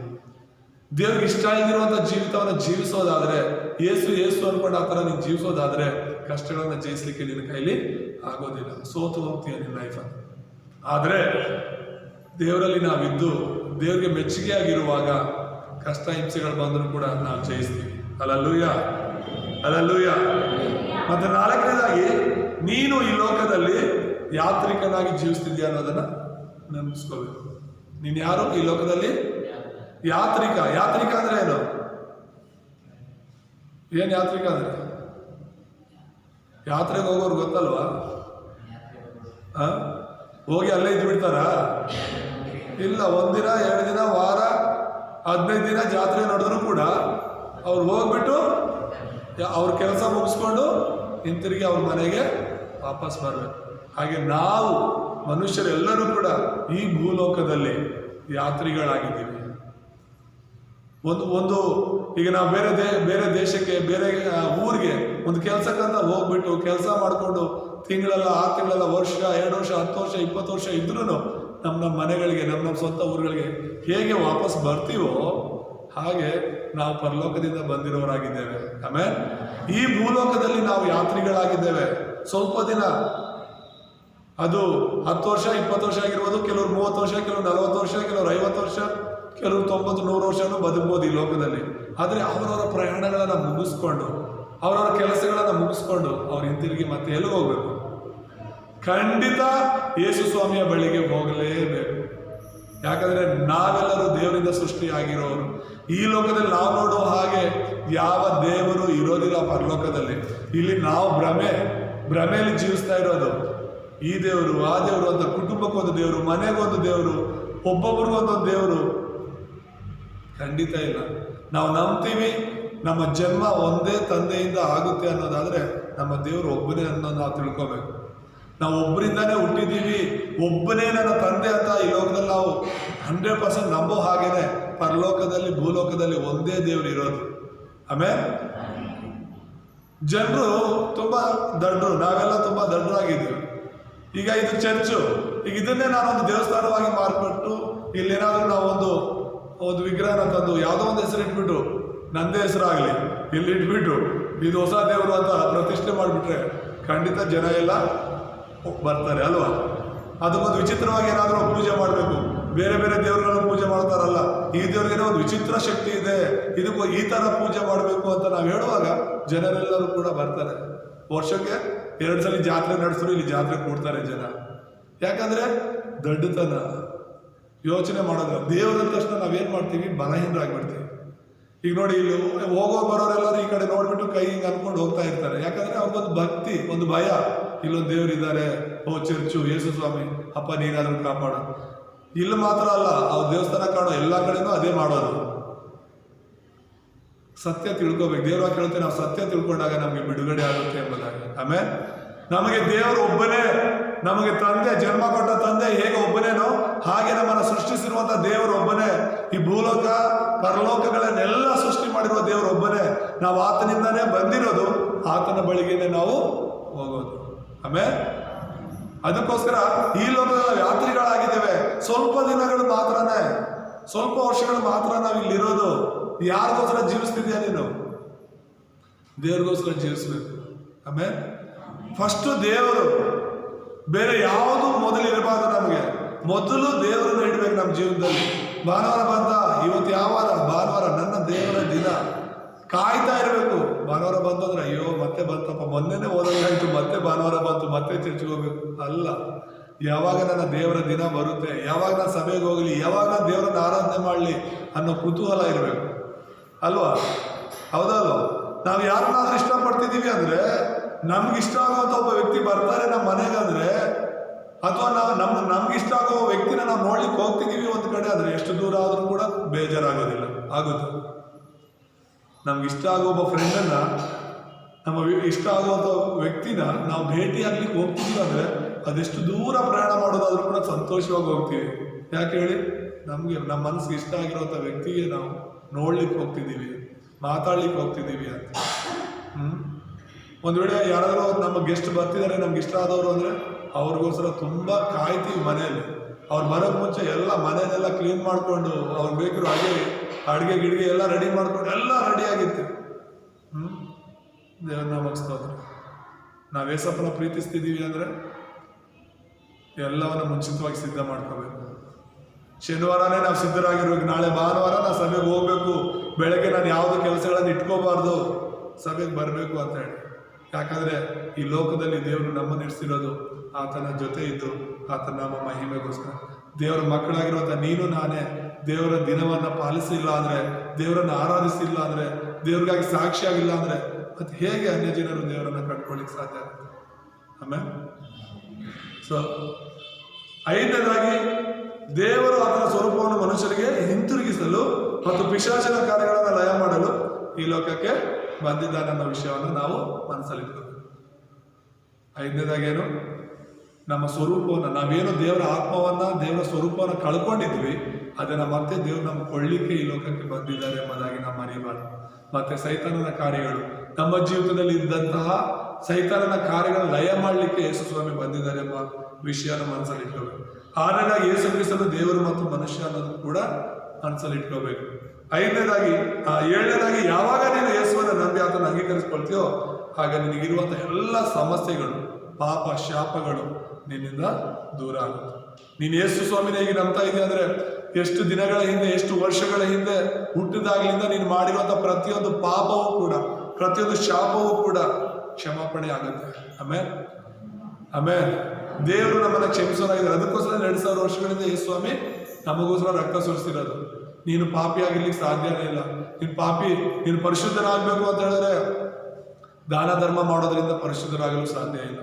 ದೇವ್ರಿಗೆ ಇಷ್ಟ ಇಲ್ದಿರುವಂತ ಜೀವಿತವನ್ನ ಜೀವಿಸೋದಾದ್ರೆ, ಯೇಸು ಅನ್ಕೊಂಡು ಆ ಥರ ನೀನು ಜೀವಿಸೋದಾದ್ರೆ ಕಷ್ಟಗಳನ್ನ ಜಯಿಸಲಿಕ್ಕೆ ನಿನ್ನ ಕೈಲಿ ಆಗೋದಿಲ್ಲ, ಸೋತು ಹೋಗ್ತೀಯ ನಿನ್ನ ಲೈಫಲ್ಲಿ. ಆದ್ರೆ ದೇವರಲ್ಲಿ ನಾವಿದ್ದು ದೇವ್ರಿಗೆ ಮೆಚ್ಚುಗೆ ಆಗಿರುವಾಗ ಕಷ್ಟ ಹಿಂಸೆಗಳು ಬಂದರೂ ಕೂಡ ನಾವು ಜಯಿಸ್ತೀವಿ. Hallelujah, hallelujah. ಮತ್ತೆ ನಾಲ್ಕನೇದಾಗಿ, ನೀನು ಈ ಲೋಕದಲ್ಲಿ ಯಾತ್ರಿಕನಾಗಿ ಜೀವಿಸ್ತಿದ್ಯಾ ಅನ್ನೋದನ್ನ ನೆನಪಿಸ್ಕೋಬೇಕು. ನೀನು ಯಾರು ಈ ಲೋಕದಲ್ಲಿ? ಯಾತ್ರಿಕ. ಯಾತ್ರಿಕ ಅಂದ್ರೆ ಏನು? ಏನ್ ಯಾತ್ರಿಕ ಅಂದ್ರೆ? ಯಾತ್ರೆಗೆ ಹೋಗೋರು ಗೊತ್ತಲ್ವಾ? ಹೋಗಿ ಅಲ್ಲೇ ಇದ್ದು ಬಿಡ್ತಾರ? ಇಲ್ಲ, ಒಂದಿನ, 2 ದಿನ, ವಾರ, 15 ದಿನ ಜಾತ್ರೆ ನೋಡಿದ್ರು ಕೂಡ ಅವ್ರು ಹೋಗ್ಬಿಟ್ಟು ಅವ್ರ ಕೆಲಸ ಮುಗಿಸ್ಕೊಂಡು ಹಿಂತಿರುಗಿ ಅವ್ರ ಮನೆಗೆ ವಾಪಸ್ ಬರ್ಬೇಕು. ಹಾಗೆ ನಾವು ಮನುಷ್ಯರೆಲ್ಲರೂ ಕೂಡ ಈ ಭೂಲೋಕದಲ್ಲಿ ಯಾತ್ರಿಗಳಾಗಿದ್ದೀವಿ. ಒಂದು ಈಗ ನಾವು ಬೇರೆ ದೇಶಕ್ಕೆ, ಬೇರೆ ಊರಿಗೆ ಒಂದು ಕೆಲಸಕ್ಕಂತ ಹೋಗ್ಬಿಟ್ಟು ಕೆಲಸ ಮಾಡಿಕೊಂಡು ತಿಂಗಳೆಲ್ಲ, 6 ತಿಂಗಳೆಲ್ಲ, ವರ್ಷ, 2 ವರ್ಷ, 10 ವರ್ಷ, 20 ವರ್ಷ ಇದ್ರೂ ನಮ್ಮ ಮನೆಗಳಿಗೆ, ನಮ್ಮ ಸ್ವಂತ ಊರುಗಳಿಗೆ ಹೇಗೆ ವಾಪಸ್ ಬರ್ತೀವೋ ಹಾಗೆ ನಾವು ಪರಲೋಕದಿಂದ ಬಂದಿರೋರಾಗಿದ್ದೇವೆ. ಆಮೇಲೆ ಈ ಭೂಲೋಕದಲ್ಲಿ ನಾವು ಯಾತ್ರಿಗಳಾಗಿದ್ದೇವೆ. ಸ್ವಲ್ಪ ದಿನ, ಅದು 10 ವರ್ಷ 20 ವರ್ಷ ಆಗಿರ್ಬೋದು, ಕೆಲವರು 30 ವರ್ಷ, ಕೆಲವರು 40 ವರ್ಷ, ಕೆಲವರು 50 ವರ್ಷ, ಕೆಲವರು 90-100 ವರ್ಷನೂ ಬದುಕ್ಬೋದು ಈ ಲೋಕದಲ್ಲಿ. ಆದರೆ ಅವರವರ ಪ್ರಯಾಣಗಳನ್ನು ಮುಗಿಸ್ಕೊಂಡು, ಅವರವರ ಕೆಲಸಗಳನ್ನು ಮುಗಿಸ್ಕೊಂಡು ಅವ್ರು ಹಿಂತಿರುಗಿ ಮತ್ತೆ ಎಲ್ಲಿಗೆ ಹೋಗ್ಬೇಕು? ಖಂಡಿತ ಯೇಸು ಸ್ವಾಮಿಯ ಬಳಿಗೆ ಹೋಗಲೇಬೇಕು. ಯಾಕಂದ್ರೆ ನಾವೆಲ್ಲರೂ ದೇವರಿಂದ ಸೃಷ್ಟಿಯಾಗಿರೋರು. ಈ ಲೋಕದಲ್ಲಿ ನಾವು ನೋಡೋ ಹಾಗೆ ಯಾವ ದೇವರು ಇರೋದಿಲ್ಲ ಪರಲೋಕದಲ್ಲಿ. ಇಲ್ಲಿ ನಾವು ಭ್ರಮೆಯಲ್ಲಿ ಜೀವಿಸ್ತಾ ಇರೋದು. ಈ ದೇವರು ಆ ದೇವರು ಅಂತ, ಕುಟುಂಬಕ್ಕೊಂದು ದೇವರು, ಮನೆಗೊಂದು ದೇವರು, ಒಬ್ಬೊಬ್ರಿಗೊಂದೊಂದು ದೇವರು. ಖಂಡಿತ ಇಲ್ಲ. ನಾವು ನಂಬ್ತೀವಿ ನಮ್ಮ ಜನ್ಮ ಒಂದೇ ತಂದೆಯಿಂದ ಆಗುತ್ತೆ ಅನ್ನೋದಾದ್ರೆ ನಮ್ಮ ದೇವರು ಒಬ್ಬನೇ ಅನ್ನೋದು ನಾವು ತಿಳ್ಕೊಬೇಕು. ನಾವು ಒಬ್ಬರಿಂದಾನೇ ಹುಟ್ಟಿದ್ದೀವಿ, ಒಬ್ಬನೇ ನನ್ನ ತಂದೆ ಅಂತ ಈ ಲೋಕದಲ್ಲಿ ನಾವು 100% ನಂಬೋ ಹಾಗೇನೆ ಪರಲೋಕದಲ್ಲಿ ಭೂಲೋಕದಲ್ಲಿ ಒಂದೇ ದೇವರು ಇರೋದು. ಆಮೇಲೆ ಜನರು ತುಂಬಾ ದಡ್ರು, ನಾವೆಲ್ಲ ತುಂಬಾ ದಡ್ಡರಾಗಿದ್ದೀವಿ. ಈಗ ಇದು ಚರ್ಚು, ಈಗ ಇದನ್ನೇ ನಾನೊಂದು ದೇವಸ್ಥಾನವಾಗಿ ಮಾರ್ಪಟ್ಟು ಇಲ್ಲೇನಾದ್ರೂ ನಾವು ಒಂದು ವಿಗ್ರಹನ ತಂದು ಯಾವುದೋ ಒಂದು ಹೆಸರು ಇಟ್ಬಿಟ್ಟು, ನಂದೇ ಹೆಸರಾಗಲಿ ಇಲ್ಲಿ ಇಟ್ಬಿಟ್ಟು ಇದು ಹೊಸ ದೇವರು ಅಂತ ಪ್ರತಿಷ್ಠೆ ಮಾಡಿಬಿಟ್ರೆ ಖಂಡಿತ ಜನ ಎಲ್ಲ ಬರ್ತಾರೆ ಅಲ್ವಾ? ಅದಕ್ಕೊಂದು ವಿಚಿತ್ರವಾಗಿ ಏನಾದರೂ ಪೂಜೆ ಮಾಡಬೇಕು. ಬೇರೆ ಬೇರೆ ದೇವರುಗಳನ್ನು ಪೂಜೆ ಮಾಡ್ತಾರಲ್ಲ, ಈ ದೇವ್ರಿಗೇನೋ ಒಂದು ವಿಚಿತ್ರ ಶಕ್ತಿ ಇದೆ, ಇದಕ್ಕೂ ಈ ಥರ ಪೂಜೆ ಮಾಡಬೇಕು ಅಂತ ನಾವು ಹೇಳುವಾಗ ಜನರೆಲ್ಲರೂ ಕೂಡ ಬರ್ತಾರೆ. ವರ್ಷಕ್ಕೆ 2 ಸಲ ಜಾತ್ರೆ ನಡೆಸಿದ್ರು ಇಲ್ಲಿ ಜಾತ್ರೆ ಕೂಡ್ತಾರೆ ಜನ. ಯಾಕಂದ್ರೆ ದಡ್ಡತನ ಯೋಚನೆ ಮಾಡೋದು. ದೇವರಂದ ತಕ್ಷಣ ನಾವೇನು ಮಾಡ್ತೀವಿ? ಬಲಹೀನರಾಗ್ಬಿಡ್ತೀವಿ. ಈಗ ನೋಡಿ, ಇಲ್ಲಿ ಹೋಗೋ ಬರೋರೆಲ್ಲರೂ ಈ ಕಡೆ ನೋಡ್ಬಿಟ್ಟು ಕೈ ಹಿಂಗೆ ಅನ್ಕೊಂಡು ಹೋಗ್ತಾ ಇರ್ತಾರೆ. ಯಾಕಂದ್ರೆ ಅವ್ರಿಗೊಂದು ಭಕ್ತಿ, ಒಂದು ಭಯ. ಇಲ್ಲೊಂದು ದೇವರಿದ್ದಾರೆ, ಓ ಚರ್ಚು, ಯೇಸು ಸ್ವಾಮಿ, ಅಪ್ಪ ನೀನಾದ್ರೂ ಕಾಪಾಡು. ಇಲ್ಲಿ ಮಾತ್ರ ಅಲ್ಲ, ಅವ್ರ ದೇವಸ್ಥಾನ ಕಾಣೋ ಎಲ್ಲ ಕಡೆನೂ ಅದೇ ಮಾಡೋದು. ಸತ್ಯ ತಿಳ್ಕೊಬೇಕು. ದೇವರ ಕೇಳುತ್ತೆ, ನಾವು ಸತ್ಯ ತಿಳ್ಕೊಂಡಾಗ ನಮಗೆ ಬಿಡುಗಡೆ ಆಗುತ್ತೆ ಎಂಬುದಾಗಿ. ಆಮೇಲೆ ನಮಗೆ ದೇವರು ಒಬ್ಬನೇ, ನಮಗೆ ತಂದೆ, ಜನ್ಮ ಕೊಟ್ಟ ತಂದೆ ಹೇಗೆ ಒಬ್ಬನೇನೋ ಹಾಗೆ ನಮ್ಮನ್ನು ಸೃಷ್ಟಿಸಿರುವಂತ ದೇವರು ಒಬ್ಬನೇ. ಈ ಭೂಲೋಕ ಪರಲೋಕಗಳನ್ನೆಲ್ಲ ಸೃಷ್ಟಿ ಮಾಡಿರುವ ದೇವರು ಒಬ್ಬನೇ. ನಾವು ಆತನಿಂದಾನೇ ಬಂದಿರೋದು, ಆತನ ಬಳಿಗೆನೆ ನಾವು ಹೋಗೋದು. ಆಮೇಲೆ ಅದಕ್ಕೋಸ್ಕರ ಈ ಲೋಕದ ಯಾತ್ರಿಗಳಾಗಿದ್ದೇವೆ. ಸ್ವಲ್ಪ ದಿನಗಳು ಮಾತ್ರನೇ, ಸ್ವಲ್ಪ ವರ್ಷಗಳು ಮಾತ್ರ ನಾವು ಇಲ್ಲಿರೋದು. ಯಾರಿಗೋಸ್ಕರ ಜೀವಿಸ್ತಿದ್ಯಾ ನೀನು? ದೇವ್ರಿಗೋಸ್ಕರ ಜೀವಿಸ್ಬೇಕು. ಆಮೇಲೆ ಫಸ್ಟ್ ದೇವರು, ಬೇರೆ ಯಾವುದು ಮೊದಲಿರಬಾರ್ದು. ನಮಗೆ ಮೊದಲು ದೇವರನ್ನ ಇಡ್ಬೇಕು ನಮ್ಮ ಜೀವನದಲ್ಲಿ. ಭಾನುವಾರ ಬಂತ, ಇವತ್ತು ಯಾವ ವಾರ? ಭಾನುವಾರ, ನನ್ನ ದೇವರ ದಿನ. ಕಾಯ್ತಾ ಇರಬೇಕು. ಭಾನುವಾರ ಬಂತಂದ್ರೆ ಅಯ್ಯೋ ಮತ್ತೆ ಬಂತಪ್ಪ, ಮೊನ್ನೆನೇ ಓದಂಗಾಯ್ತು, ಮತ್ತೆ ಭಾನುವಾರ ಬಂತು, ಮತ್ತೆ ಚರ್ಚಿಗೆ ಹೋಗ್ಬೇಕು. ಅಲ್ಲ, ಯಾವಾಗ ನನ್ನ ದೇವರ ದಿನ ಬರುತ್ತೆ, ಯಾವಾಗ ನಾನು ಸಭೆಗೆ ಹೋಗಲಿ, ಯಾವಾಗ ನಾನು ದೇವರನ್ನ ಆರಾಧನೆ ಮಾಡಲಿ ಅನ್ನೋ ಕುತೂಹಲ ಇರಬೇಕು ಅಲ್ವಾ? ಹೌದಲ್ವಾ? ನಾವು ಯಾರನ್ನಾದ್ರೂ ಇಷ್ಟಪಡ್ತಿದ್ದೀವಿ ಅಂದ್ರೆ, ನಮ್ಗೆ ಇಷ್ಟ ಆಗುವಂತ ಒಬ್ಬ ವ್ಯಕ್ತಿ ಬರ್ತಾರೆ ನಮ್ಮ ಮನೆಗಂದ್ರೆ, ಅಥವಾ ನಾವು ನಮ್ಗೆ ಇಷ್ಟ ಆಗೋ ವ್ಯಕ್ತಿನ ನಾವು ನೋಡ್ಲಿಕ್ಕೆ ಹೋಗ್ತಿದೀವಿ ಒಂದು ಕಡೆ ಆದ್ರೆ, ಎಷ್ಟು ದೂರ ಆದ್ರೂ ಕೂಡ ಬೇಜಾರಾಗೋದಿಲ್ಲ, ಆಗುತ್ತೆ. ನಮ್ಗೆ ಇಷ್ಟ ಆಗೋ ಒಬ್ಬ ಫ್ರೆಂಡನ್ನ, ನಮ್ಮ ಇಷ್ಟ ಆಗುವಂಥ ವ್ಯಕ್ತಿನ ನಾವು ಭೇಟಿ ಆಗ್ಲಿಕ್ಕೆ ಹೋಗ್ತಿದೀವಿ ಅಂದ್ರೆ, ಅದೆಷ್ಟು ದೂರ ಪ್ರಯಾಣ ಮಾಡೋದಾದ್ರೂ ಕೂಡ ಸಂತೋಷವಾಗಿ ಹೋಗ್ತೀವಿ. ಯಾಕೆ ಹೇಳಿ? ನಮ್ಗೆ ನಮ್ಮ ಮನಸ್ಸಿಗೆ ಇಷ್ಟ ಆಗಿರುವಂಥ ವ್ಯಕ್ತಿಗೆ ನಾವು ನೋಡ್ಲಿಕ್ಕೆ ಹೋಗ್ತಿದ್ದೀವಿ, ಮಾತಾಡ್ಲಿಕ್ಕೆ ಹೋಗ್ತಿದ್ದೀವಿ ಅಂತ. ಒಂದು ವೇಳೆ ಯಾರಾದರೂ ನಮ್ಮ ಗೆಸ್ಟ್ ಬರ್ತಿದ್ದಾರೆ, ನಮ್ಗೆ ಇಷ್ಟ ಆದವರು ಅಂದ್ರೆ, ಅವ್ರಿಗೋಸ್ಕರ ತುಂಬಾ ಕಾಯ್ತೀವಿ ಮನೆಯಲ್ಲಿ. ಅವ್ರು ಬರೋಕ್ ಮುಂಚೆ ಎಲ್ಲ ಮನೆಯನ್ನೆಲ್ಲ ಕ್ಲೀನ್ ಮಾಡ್ಕೊಂಡು, ಅವ್ರಿಗೆ ಬೇಕಿರೋ ಅಡುಗೆ ಗಿಡಿಗೆ ಎಲ್ಲ ರೆಡಿ ಮಾಡ್ಕೊಂಡು ಎಲ್ಲ ರೆಡಿ ಆಗಿರ್ತೀವಿ. ದೇವ್ರ ನಾಮಕ್ಕೆ ಸ್ತೋತ್ರ. ನಾವು ಏಸಪ್ಪನ ಪ್ರೀತಿಸ್ತಿದ್ದೀವಿ ಅಂದ್ರೆ ಎಲ್ಲವನ್ನ ಮುಂಚಿತವಾಗಿ ಸಿದ್ಧ ಮಾಡ್ಕೋಬೇಕು. ಶನಿವಾರನೇ ನಾವು ಸಿದ್ಧರಾಗಿರ್ಬೇಕು. ನಾಳೆ ಭಾನುವಾರ ನಾವು ಸಭೆಗೆ ಹೋಗ್ಬೇಕು, ಬೆಳಗ್ಗೆ ನಾನು ಯಾವುದು ಕೆಲಸಗಳನ್ನು ಇಟ್ಕೋಬಾರ್ದು, ಸಭೆಗೆ ಬರಬೇಕು ಅಂತ ಹೇಳಿ. ಯಾಕಂದ್ರೆ ಈ ಲೋಕದಲ್ಲಿ ದೇವರು ನಮ್ಮನ್ನು ಇರಿಸಿರೋದು ಆತನ ಜೊತೆ ಇದ್ದು ಆತನ ನಮ್ಮ ಮಹಿಮೆಗೋಸ್ಕರ. ದೇವರ ಮಕ್ಕಳಾಗಿರುವಂಥ ನೀನು ನಾನೇ ದೇವರ ದಿನವನ್ನ ಪಾಲಿಸಿಲ್ಲ ಅಂದ್ರೆ, ದೇವರನ್ನ ಆರಾಧಿಸಿಲ್ಲ ಅಂದ್ರೆ, ದೇವ್ರಿಗಾಗಿ ಸಾಕ್ಷಿಯಾಗಿಲ್ಲ ಅಂದ್ರೆ, ಮತ್ತೆ ಹೇಗೆ ಅನ್ಯ ಜನರು ದೇವರನ್ನ ಕಟ್ಕೊಳ್ಳಿಕ್ಕೆ ಸಾಧ್ಯ ಆಗುತ್ತೆ? ಆಮೇಲೆ ಐದನೇದಾಗಿ, ದೇವರು ಆತನ ಸ್ವರೂಪವನ್ನು ಮನುಷ್ಯರಿಗೆ ಹಿಂತಿರುಗಿಸಲು ಮತ್ತು ಪಿಶಾಚನ ಕಾರ್ಯಗಳನ್ನು ಲಯ ಮಾಡಲು ಈ ಲೋಕಕ್ಕೆ ಬಂದಿದ್ದಾನೆ ಅನ್ನೋ ವಿಷಯವನ್ನು ನಾವು ಮನಸ್ಸಲ್ಲಿಟ್ಕೋಬೇಕು. ಐದನೇದಾಗೇನು? ನಮ್ಮ ಸ್ವರೂಪವನ್ನು, ನಾವೇನು ದೇವರ ಆತ್ಮವನ್ನ, ದೇವರ ಸ್ವರೂಪವನ್ನು ಕಳ್ಕೊಂಡಿದ್ವಿ, ಅದನ್ನ ಮತ್ತೆ ದೇವರು ನಮ್ಗೆ ಕೊಳ್ಳಿಕ್ಕೆ ಈ ಲೋಕಕ್ಕೆ ಬಂದಿದ್ದಾರೆ ಎಂಬುದಾಗಿ ನಾವು ಮರೆಯಬಾರ್ದು. ಮತ್ತೆ ಸೈತಾನನ ಕಾರ್ಯಗಳು, ನಮ್ಮ ಜೀವಿತದಲ್ಲಿ ಇದ್ದಂತಹ ಸೈತಾನನ ಕಾರ್ಯಗಳನ್ನು ಲಯ ಮಾಡಲಿಕ್ಕೆ ಯೇಸು ಸ್ವಾಮಿ ಬಂದಿದ್ದಾರೆ ಎಂಬ ವಿಷಯನ ಮನಸ್ಸಲ್ಲಿಟ್ಕೋಬೇಕು. ಆರನೇದಾಗಿ, ಯೇಸು ಕ್ರಿಸ್ತನು ದೇವರು ಮತ್ತು ಮನುಷ್ಯ ಅನ್ನೋದು ಕೂಡ ಮನಸ್ಸಲ್ಲಿಟ್ಕೋಬೇಕು. ಏಳನೇದಾಗಿ ಯಾವಾಗ ನೀನು ಯೇಸುವನ್ನು ನಂಬಿ ಆತನ ಅಂಗೀಕರಿಸ್ಕೊಳ್ತೀಯೋ ಆಗ ನಿನಗಿರುವಂತ ಎಲ್ಲ ಸಮಸ್ಯೆಗಳು, ಪಾಪ, ಶಾಪಗಳು ನಿನ್ನಿಂದ ದೂರ ಆಗುತ್ತೆ. ನೀನು ಯೇಸು ಸ್ವಾಮಿನ ಈಗ ನಂಬ್ತಾ ಇದೆಯಾ ಅಂದ್ರೆ ಎಷ್ಟು ದಿನಗಳ ಹಿಂದೆ, ಎಷ್ಟು ವರ್ಷಗಳ ಹಿಂದೆ ಹುಟ್ಟಿದಾಗಲಿಂದ ನೀನು ಮಾಡಿರುವಂತ ಪ್ರತಿಯೊಂದು ಪಾಪವೂ ಕೂಡ, ಪ್ರತಿಯೊಂದು ಶಾಪವೂ ಕೂಡ ಕ್ಷಮಾಪಣೆ ಆಗುತ್ತೆ. ಆಮೇಲೆ ದೇವರು ನಮ್ಮನ್ನ ಕ್ಷಮಿಸೋರಾಗಿದ್ದಾರೆ. ಅದಕ್ಕೋಸ್ಕರ 2000 ವರ್ಷಗಳಿಂದ ಯೇಸು ಸ್ವಾಮಿ ನಮಗೋಸ್ಕರ ರಕ್ತ ಸುರಿಸಿರೋದು. ನೀನು ಪಾಪಿ ಆಗಿರ್ಲಿಕ್ಕೆ ಸಾಧ್ಯನೇ ಇಲ್ಲ. ನೀನು ಪರಿಶುದ್ಧನಾಗಬೇಕು ಅಂತ ಹೇಳಿದ್ರೆ ದಾನ ಧರ್ಮ ಮಾಡೋದ್ರಿಂದ ಪರಿಶುದ್ಧರಾಗಲು ಸಾಧ್ಯ ಇಲ್ಲ.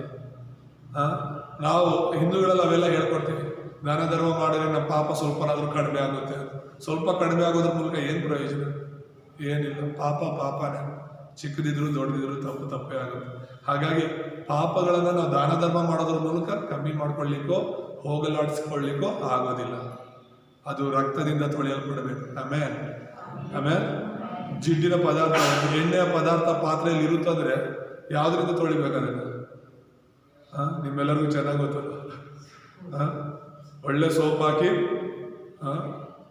ನಾವು ಹಿಂದೂಗಳೆಲ್ಲ ಅವೆಲ್ಲ ಹೇಳ್ಕೊಡ್ತೀವಿ, ದಾನ ಧರ್ಮ ಮಾಡಿದ್ರೆ ನಮ್ಮ ಪಾಪ ಸ್ವಲ್ಪನಾದ್ರೂ ಕಡಿಮೆ ಆಗುತ್ತೆ. ಸ್ವಲ್ಪ ಕಡಿಮೆ ಆಗೋದ್ರ ಮೂಲಕ ಏನು ಪ್ರಯೋಜನ? ಏನಿಲ್ಲ. ಪಾಪನೇ, ಚಿಕ್ಕದಿದ್ರು ದೊಡ್ಡದಿದ್ರು ತಪ್ಪೇ ಆಗುತ್ತೆ. ಹಾಗಾಗಿ ಪಾಪಗಳನ್ನ ನಾವು ದಾನ ಧರ್ಮ ಮಾಡೋದ್ರ ಮೂಲಕ ಕಮ್ಮಿ ಮಾಡ್ಕೊಳ್ಳಿಕ್ಕೋ ಹೋಗಲಾಡಿಸ್ಕೊಳ್ಳಿಕ್ಕೋ ಆಗೋದಿಲ್ಲ. ಅದು ರಕ್ತದಿಂದ ತೊಳೆಯಲ್ಪಡಬೇಕು. ಆಮೇಲೆ ಜಿಡ್ಡಿನ ಪದಾರ್ಥ, ಎಣ್ಣೆಯ ಪದಾರ್ಥ ಪಾತ್ರೆಯಲ್ಲಿ ಇರುತ್ತಂದ್ರೆ ಯಾವ್ದ್ರಿಂದ ತೊಳಿಬೇಕಾದ್ರೆ ನಿಮ್ಮೆಲ್ಲರಿಗೂ ಚೆನ್ನಾಗಿ ಗೊತ್ತಲ್ಲ. ಒಳ್ಳೆ ಸೋಪ್ ಹಾಕಿ,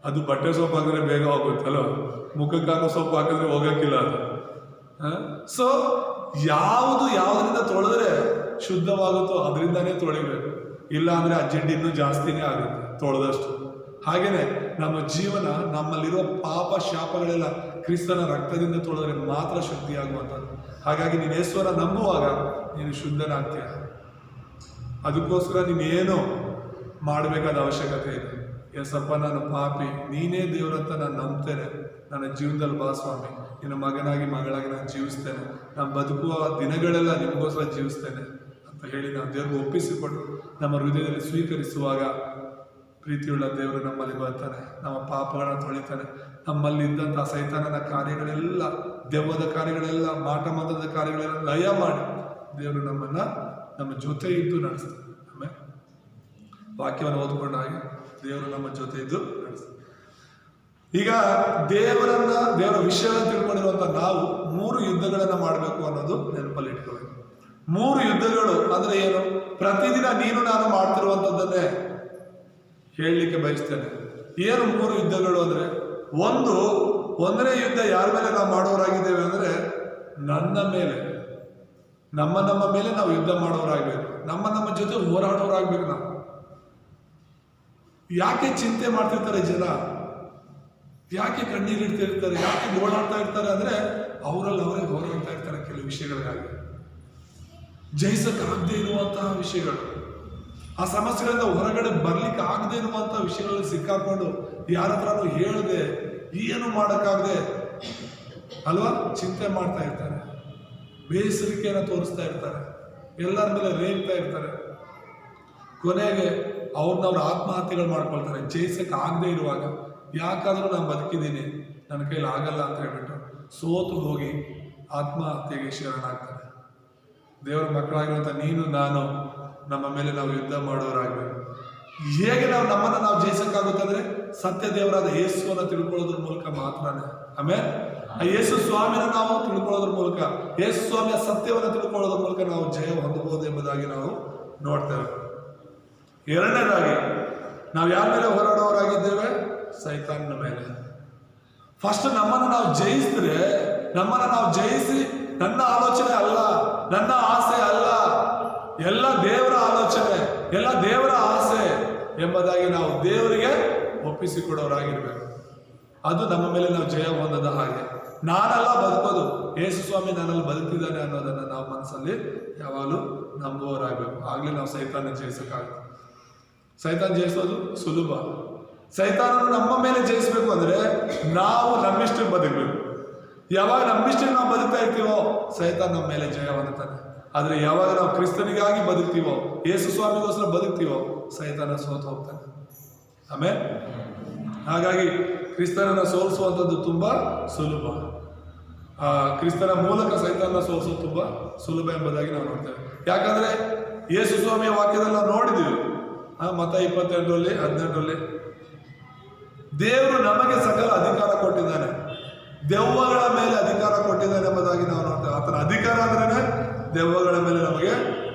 ಅದು ಬಟ್ಟೆ ಸೋಪ್ ಹಾಕಿದ್ರೆ ಬೇಗ ಹೋಗುತ್ತಲ್ಲ, ಮುಖಕ್ಕೆ ಹಾಕೋ ಸೋಪ್ ಹಾಕಿದ್ರೆ ಹೋಗಕ್ಕಿಲ್ಲ ಅದು. ಸೊ ಯಾವುದರಿಂದ ತೊಳೆದ್ರೆ ಶುದ್ಧವಾಗುತ್ತೋ ಅದರಿಂದಾನೇ ತೊಳಿಬೇಕು. ಇಲ್ಲ ಅಂದ್ರೆ ಆ ಜಿಡ್ಡು ಇನ್ನೂ ಜಾಸ್ತಿನೇ ಆಗುತ್ತೆ ತೊಳೆದಷ್ಟು. ಹಾಗೇನೆ ನಮ್ಮ ಜೀವನ, ನಮ್ಮಲ್ಲಿರುವ ಪಾಪ ಶಾಪಗಳೆಲ್ಲ ಕ್ರಿಸ್ತನ ರಕ್ತದಿಂದ ತೊಳೆದ್ರೆ ಮಾತ್ರ ಶುದ್ಧಿಯಾಗುವಂಥದ್ದು. ಹಾಗಾಗಿ ನೀನು ಯೇಸುವನ್ನ ನಂಬುವಾಗ ನೀನು ಶುದ್ಧನಾಗ್ತೀಯ. ಅದಕ್ಕೋಸ್ಕರ ನೀನೇನು ಮಾಡಬೇಕಾದ ಅವಶ್ಯಕತೆ ಇದೆ. ಎಸಪ್ಪ, ನಾನು ಪಾಪಿ, ನೀನೇ ದೇವರಂತ ನಾನು ನಂಬ್ತೇನೆ, ನನ್ನ ಜೀವನದಲ್ಲಿ ಬಾ ಸ್ವಾಮಿ, ನಿನ್ನ ಮಗನಾಗಿ ಮಗಳಾಗಿ ನಾನು ಜೀವಿಸ್ತೇನೆ, ನಾನು ಬದುಕುವ ದಿನಗಳೆಲ್ಲ ನಿಮಗೋಸ್ಕರ ಜೀವಿಸ್ತೇನೆ ಅಂತ ಹೇಳಿ ನಾವು ದೇವ್ರಿಗೆ ಒಪ್ಪಿಸಿಕೊಂಡು ನಮ್ಮ ಹೃದಯದಲ್ಲಿ ಸ್ವೀಕರಿಸುವಾಗ ಪ್ರೀತಿಯುಳ್ಳ ದೇವರು ನಮ್ಮಲ್ಲಿ ಬರ್ತಾನೆ, ನಮ್ಮ ಪಾಪಗಳನ್ನ ತೊಳಿತಾನೆ. ನಮ್ಮಲ್ಲಿ ಇದ್ದಂಥ ಸೈತಾನನ ಕಾರ್ಯಗಳೆಲ್ಲ, ದೆವ್ವದ ಕಾರ್ಯಗಳೆಲ್ಲ, ಮಾಟ ಮಂತ್ರದ ಕಾರ್ಯಗಳೆಲ್ಲ ಲಯ ಮಾಡಿ ದೇವರು ನಮ್ಮ ಜೊತೆ ಇದ್ದು ನಡೆಸ್ತಾನೆ. ಆಮೇಲೆ ವಾಕ್ಯವನ್ನು ಓದ್ಕೊಂಡಾಗಿ ದೇವರು ನಮ್ಮ ಜೊತೆ ಇದ್ದು ನಡೆಸ್ತಾನೆ. ಈಗ ದೇವರ ವಿಷಯವನ್ನು ತಿಳ್ಕೊಂಡಿರುವಂತ ನಾವು 3 ಯುದ್ಧಗಳನ್ನ ಮಾಡಬೇಕು ಅನ್ನೋದು ನೆನಪಲ್ಲಿ ಇಟ್ಕೋಬೇಕು. 3 ಯುದ್ಧಗಳು ಅಂದ್ರೆ ಏನು? ಪ್ರತಿದಿನ ನೀನು ನಾನು ಮಾಡ್ತಿರುವಂತದ್ದನ್ನೇ ಹೇಳಲಿಕ್ಕೆ ಬಯಸ್ತೇನೆ. ಏನು 3 ಯುದ್ಧಗಳು ಅಂದ್ರೆ, ಒಂದನೇ ಯುದ್ಧ ಯಾರ ಮೇಲೆ ನಾವು ಮಾಡೋರಾಗಿದ್ದೇವೆ ಅಂದ್ರೆ ನಮ್ಮ ಮೇಲೆ ನಾವು ಯುದ್ಧ ಮಾಡೋರಾಗಬೇಕು. ನಮ್ಮ ಜೊತೆ ಹೋರಾಡೋರಾಗ್ಬೇಕು. ನಾವು ಯಾಕೆ ಚಿಂತೆ ಮಾಡ್ತಿರ್ತಾರೆ ಜನ, ಯಾಕೆ ಕಣ್ಣೀರಿಡ್ತಿರ್ತಾರೆ, ಯಾಕೆ ಓಡಾಡ್ತಾ ಇರ್ತಾರೆ ಅಂದ್ರೆ ಅವರೇ ಹೋರಾಡ್ತಾ ಇರ್ತಾರೆ ಕೆಲವು ವಿಷಯಗಳಿಗಾಗಿ, ಜಯಿಸಕ್ಕಾಗದೇ ಇರುವಂತಹ ವಿಷಯಗಳು, ಆ ಸಮಸ್ಯೆಗಳಿಂದ ಹೊರಗಡೆ ಬರ್ಲಿಕ್ಕೆ ಆಗದೆ ಇರುವಂತಹ ವಿಷಯಗಳಲ್ಲಿ ಸಿಕ್ಕಾಕೊಂಡು ಯಾರ ಹತ್ರನೂ ಹೇಳದೆ, ಏನು ಮಾಡೋಕ್ಕಾಗದೆ ಅಲ್ವಾ ಚಿಂತೆ ಮಾಡ್ತಾ ಇರ್ತಾರೆ, ಬೇಸರಿಕೆಯನ್ನು ತೋರಿಸ್ತಾ ಇರ್ತಾರೆ, ಎಲ್ಲರ ಮೇಲೆ ರೇಗ್ತಾ ಇರ್ತಾರೆ. ಕೊನೆಗೆ ಅವ್ರನ್ನವ್ರು ಆತ್ಮಹತ್ಯೆಗಳು ಮಾಡ್ಕೊಳ್ತಾರೆ. ಜಯಿಸಕ್ಕೆ ಆಗದೆ ಇರುವಾಗ ಯಾಕಾದ್ರೂ ನಾನು ಬದುಕಿದ್ದೀನಿ, ನನ್ನ ಕೈಲಿ ಆಗಲ್ಲ ಅಂತ ಹೇಳ್ಬಿಟ್ಟು ಸೋತು ಹೋಗಿ ಆತ್ಮಹತ್ಯೆಗೆ ಶರಣಾಗ್ತಾರೆ. ದೇವರ ಮಕ್ಕಳಾಗಿರುವಂಥ ನೀನು ನಾನು ನಮ್ಮ ಮೇಲೆ ನಾವು ಯುದ್ಧ ಮಾಡೋರಾಗಬೇಕು. ಹೇಗೆ ನಮ್ಮನ್ನು ನಾವು ಜಯಿಸಕ್ಕಾಗುತ್ತಂದ್ರೆ ಸತ್ಯ ದೇವರಾದ ಯೇಸುವನ್ನು ತಿಳ್ಕೊಳ್ಳೋದ್ರ ಮೂಲಕ ಮಾತ್ರನೇ. ಆಮೇಲೆ ಆ ಯೇಸು ಸ್ವಾಮಿನ ನಾವು ತಿಳ್ಕೊಳ್ಳೋದ್ರ ಮೂಲಕ, ಯೇಸು ಸ್ವಾಮಿಯ ಸತ್ಯವನ್ನು ತಿಳ್ಕೊಳ್ಳೋದ್ರ ಮೂಲಕ ನಾವು ಜಯ ಹೊಂದಬಹುದು ಎಂಬುದಾಗಿ ನಾವು ನೋಡ್ತೇವೆ. ಎರಡನೇದಾಗಿ ನಾವು ಯಾರ ಮೇಲೆ ಹೋರಾಡೋರಾಗಿದ್ದೇವೆ? ಸೈತಾನನ ಮೇಲೆ. ಫಸ್ಟ್ ನಮ್ಮನ್ನು ನಾವು ಜಯಿಸಿದ್ರೆ, ನಮ್ಮನ್ನು ನಾವು ಜಯಿಸಿ ನನ್ನ ಆಲೋಚನೆ ಅಲ್ಲ, ನನ್ನ ಆಸೆ ಅಲ್ಲ, ಎಲ್ಲ ದೇವರ ಆಲೋಚನೆ, ಎಲ್ಲ ದೇವರ ಆಸೆ ಎಂಬುದಾಗಿ ನಾವು ದೇವರಿಗೆ ಒಪ್ಪಿಸಿಕೊಡೋರಾಗಿರ್ಬೇಕು. ಅದು ನಮ್ಮ ಮೇಲೆ ನಾವು ಜಯ ಹೊಂದದ ಹಾಗೆ. ನಾನಲ್ಲ ಬದುಕೋದು, ಯೇಸು ಸ್ವಾಮಿ ನನ್ನಲ್ಲಿ ಬದುಕಿದ್ದಾನೆ ಅನ್ನೋದನ್ನು ನಾವು ಮನಸ್ಸಲ್ಲಿ ಯಾವಾಗಲೂ ನಂಬುವವರಾಗಬೇಕು. ಆಗಲೇ ನಾವು ಸೈತಾನ ಜಯಿಸಕ್ಕಾಗುತ್ತೆ. ಸೈತಾನ ಜಯಿಸೋದು ಸುಲಭ. ಸೈತಾನನ್ನು ನಮ್ಮ ಮೇಲೆ ಜಯಿಸಬೇಕು ಅಂದ್ರೆ ನಾವು ನಮ್ಮಿಷ್ಟಕ್ಕೆ ಬದುಕಬೇಕು. ಯಾವಾಗ ನಮ್ಮಿಷ್ಟಕ್ಕೆ ನಾವು ಬದುಕ್ತಾ ಇರ್ತೀವೋ ಸೈತಾನ ನಮ್ಮ ಮೇಲೆ ಜಯ ಹೊಂದುತ್ತಾನೆ. ಆದ್ರೆ ಯಾವಾಗ ನಾವು ಕ್ರಿಸ್ತನಿಗಾಗಿ ಬದುಕ್ತೀವೋ, ಯೇಸು ಸ್ವಾಮಿಗೋಸ್ಕರ ಬದುಕ್ತೀವೋ, ಸೈತಾನ ಸೋತು ಹೋಗ್ತಾನೆ. ಆಮೇಲೆ ಹಾಗಾಗಿ ಕ್ರಿಸ್ತನನ್ನ ಸೋಲಿಸುವಂಥದ್ದು ತುಂಬಾ ಸುಲಭ. ಕ್ರಿಸ್ತನ ಮೂಲಕ ಸೈತಾನ ಸೋಲಿಸೋದು ತುಂಬಾ ಸುಲಭ ಎಂಬುದಾಗಿ ನಾವು ನೋಡ್ತೇವೆ. ಯಾಕಂದ್ರೆ ಯೇಸು ಸ್ವಾಮಿಯ ವಾಕ್ಯದಲ್ಲಿ ನಾವು ನೋಡಿದ್ದೀವಿ. ಮತ್ತ 28:18 ದೇವರು ನಮಗೆ ಸಕಲ ಅಧಿಕಾರ ಕೊಟ್ಟಿದ್ದಾನೆ, ದೆವ್ವಗಳ ಮೇಲೆ ಅಧಿಕಾರ ಕೊಟ್ಟಿದ್ದಾನೆ ಎಂಬುದಾಗಿ ನಾವು ನೋಡ್ತೇವೆ. ಆತನ ಅಧಿಕಾರ ಅಂದ್ರೇನೆ ದೆವ್ವಗಳ ಮೇಲೆ ನಮಗೆ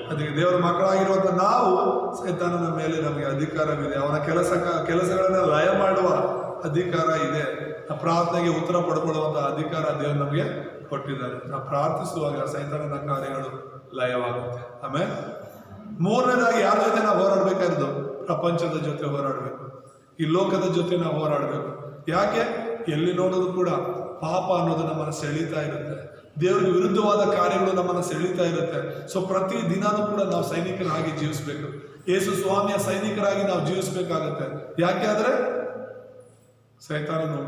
ಅದಕ್ಕೆ ದೇವರ ಮಕ್ಕಳಾಗಿರುವಂತ ನಾವು ಸೈತಾನನ ಮೇಲೆ ನಮಗೆ ಅಧಿಕಾರವಿದೆ. ಅವನ ಕೆಲಸಗಳನ್ನ ಲಯ ಮಾಡುವ ಅಧಿಕಾರ ಇದೆ. ಆ ಪ್ರಾರ್ಥನೆಗೆ ಉತ್ತರ ಪಡ್ಕೊಳ್ಳುವಂತ ಅಧಿಕಾರ ದೇವರು ನಮಗೆ ಕೊಟ್ಟಿದ್ದಾರೆ. ನಾವು ಪ್ರಾರ್ಥಿಸುವಾಗ ಸೈತಾನನ ಕಾರ್ಯಗಳು ಲಯವಾಗುತ್ತೆ. ಆಮೇಲೆ ಮೂರನೇದಾಗಿ ಯಾರ ಜೊತೆ ನಾವು ಹೋರಾಡ್ಬೇಕಾದ್ದು? ಪ್ರಪಂಚದ ಜೊತೆ ಹೋರಾಡಬೇಕು, ಈ ಲೋಕದ ಜೊತೆ ನಾವು ಹೋರಾಡಬೇಕು. ಯಾಕೆ? ಎಲ್ಲಿ ನೋಡೋದು ಕೂಡ ಪಾಪ ಅನ್ನೋದು ನಮ್ಮನ್ನು ಸೆಳೀತಾ ಇರುತ್ತೆ, ದೇವರಿಗೆ ವಿರುದ್ಧವಾದ ಕಾರ್ಯಗಳು ನಮ್ಮನ್ನು ಸೆಳೀತಾ ಇರುತ್ತೆ. ಸೊ ಪ್ರತಿ ದಿನಾನೂ ಕೂಡ ನಾವು ಸೈನಿಕರಾಗಿ ಜೀವಿಸ್ಬೇಕು, ಯೇಸು ಸ್ವಾಮಿಯ ಸೈನಿಕರಾಗಿ ನಾವು ಜೀವಿಸ್ಬೇಕಾಗತ್ತೆ. ಯಾಕೆ ಆದ್ರೆ ಸೈತಾನನು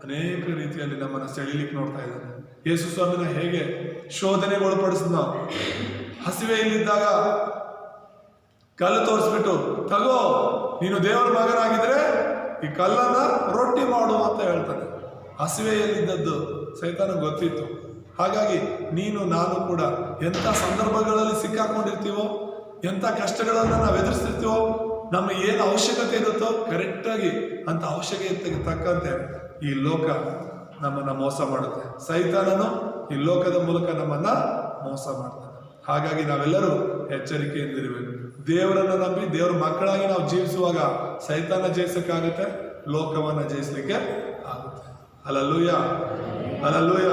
ಅನೇಕ ರೀತಿಯಲ್ಲಿ ನಮ್ಮನ್ನು ಸೆಳೀಲಿಕ್ಕೆ ನೋಡ್ತಾ ಇದ್ದಾನೆ. ಯೇಸು ಸ್ವಾಮಿನ ಹೇಗೆ ಶೋಧನೆಗೆ ಒಳಪಡಿಸಿದ ನಾವು, ಹಸಿವೆಯಲ್ಲಿದ್ದಾಗ ಕಲ್ಲು ತೋರಿಸ್ಬಿಟ್ಟು, ತಗೋ ನೀನು ದೇವರ ಮಗನಾಗಿದ್ರೆ ಈ ಕಲ್ಲನ್ನ ರೊಟ್ಟಿ ಮಾಡು ಅಂತ ಹೇಳ್ತಾನೆ. ಹಸಿವೆಯಲ್ಲಿದ್ದದ್ದು ಸೈತಾನ ಗೊತ್ತಿತ್ತು. ಹಾಗಾಗಿ ನೀನು ನಾನು ಕೂಡ ಎಂಥ ಸಂದರ್ಭಗಳಲ್ಲಿ ಸಿಕ್ಕಾಕೊಂಡಿರ್ತೀವೋ, ಎಂಥ ಕಷ್ಟಗಳನ್ನು ನಾವು ಎದುರಿಸ್ತಿರ್ತೀವೋ, ನಮಗೆ ಏನು ಅವಶ್ಯಕತೆ ಇರುತ್ತೋ ಕರೆಕ್ಟಾಗಿ ಅಂತ ಅವಶ್ಯಕತೆಗೆ ತಕ್ಕಂತೆ ಈ ಲೋಕ ನಮ್ಮನ್ನ ಮೋಸ ಮಾಡುತ್ತೆ. ಸೈತಾನನು ಈ ಲೋಕದ ಮೂಲಕ ನಮ್ಮನ್ನ ಮೋಸ ಮಾಡ್ತಾನೆ. ಹಾಗಾಗಿ ನಾವೆಲ್ಲರೂ ಎಚ್ಚರಿಕೆಯಿಂದಿರಬೇಕು. ದೇವರನ್ನ ನಂಬಿ ದೇವರ ಮಕ್ಕಳಾಗಿ ನಾವು ಜೀವಿಸುವಾಗ ಸೈತಾನ ಜಯಿಸಕ್ಕಾಗುತ್ತೆ, ಲೋಕವನ್ನ ಜಯಿಸಲಿಕ್ಕೆ ಆಗುತ್ತೆ. Hallelujah, hallelujah.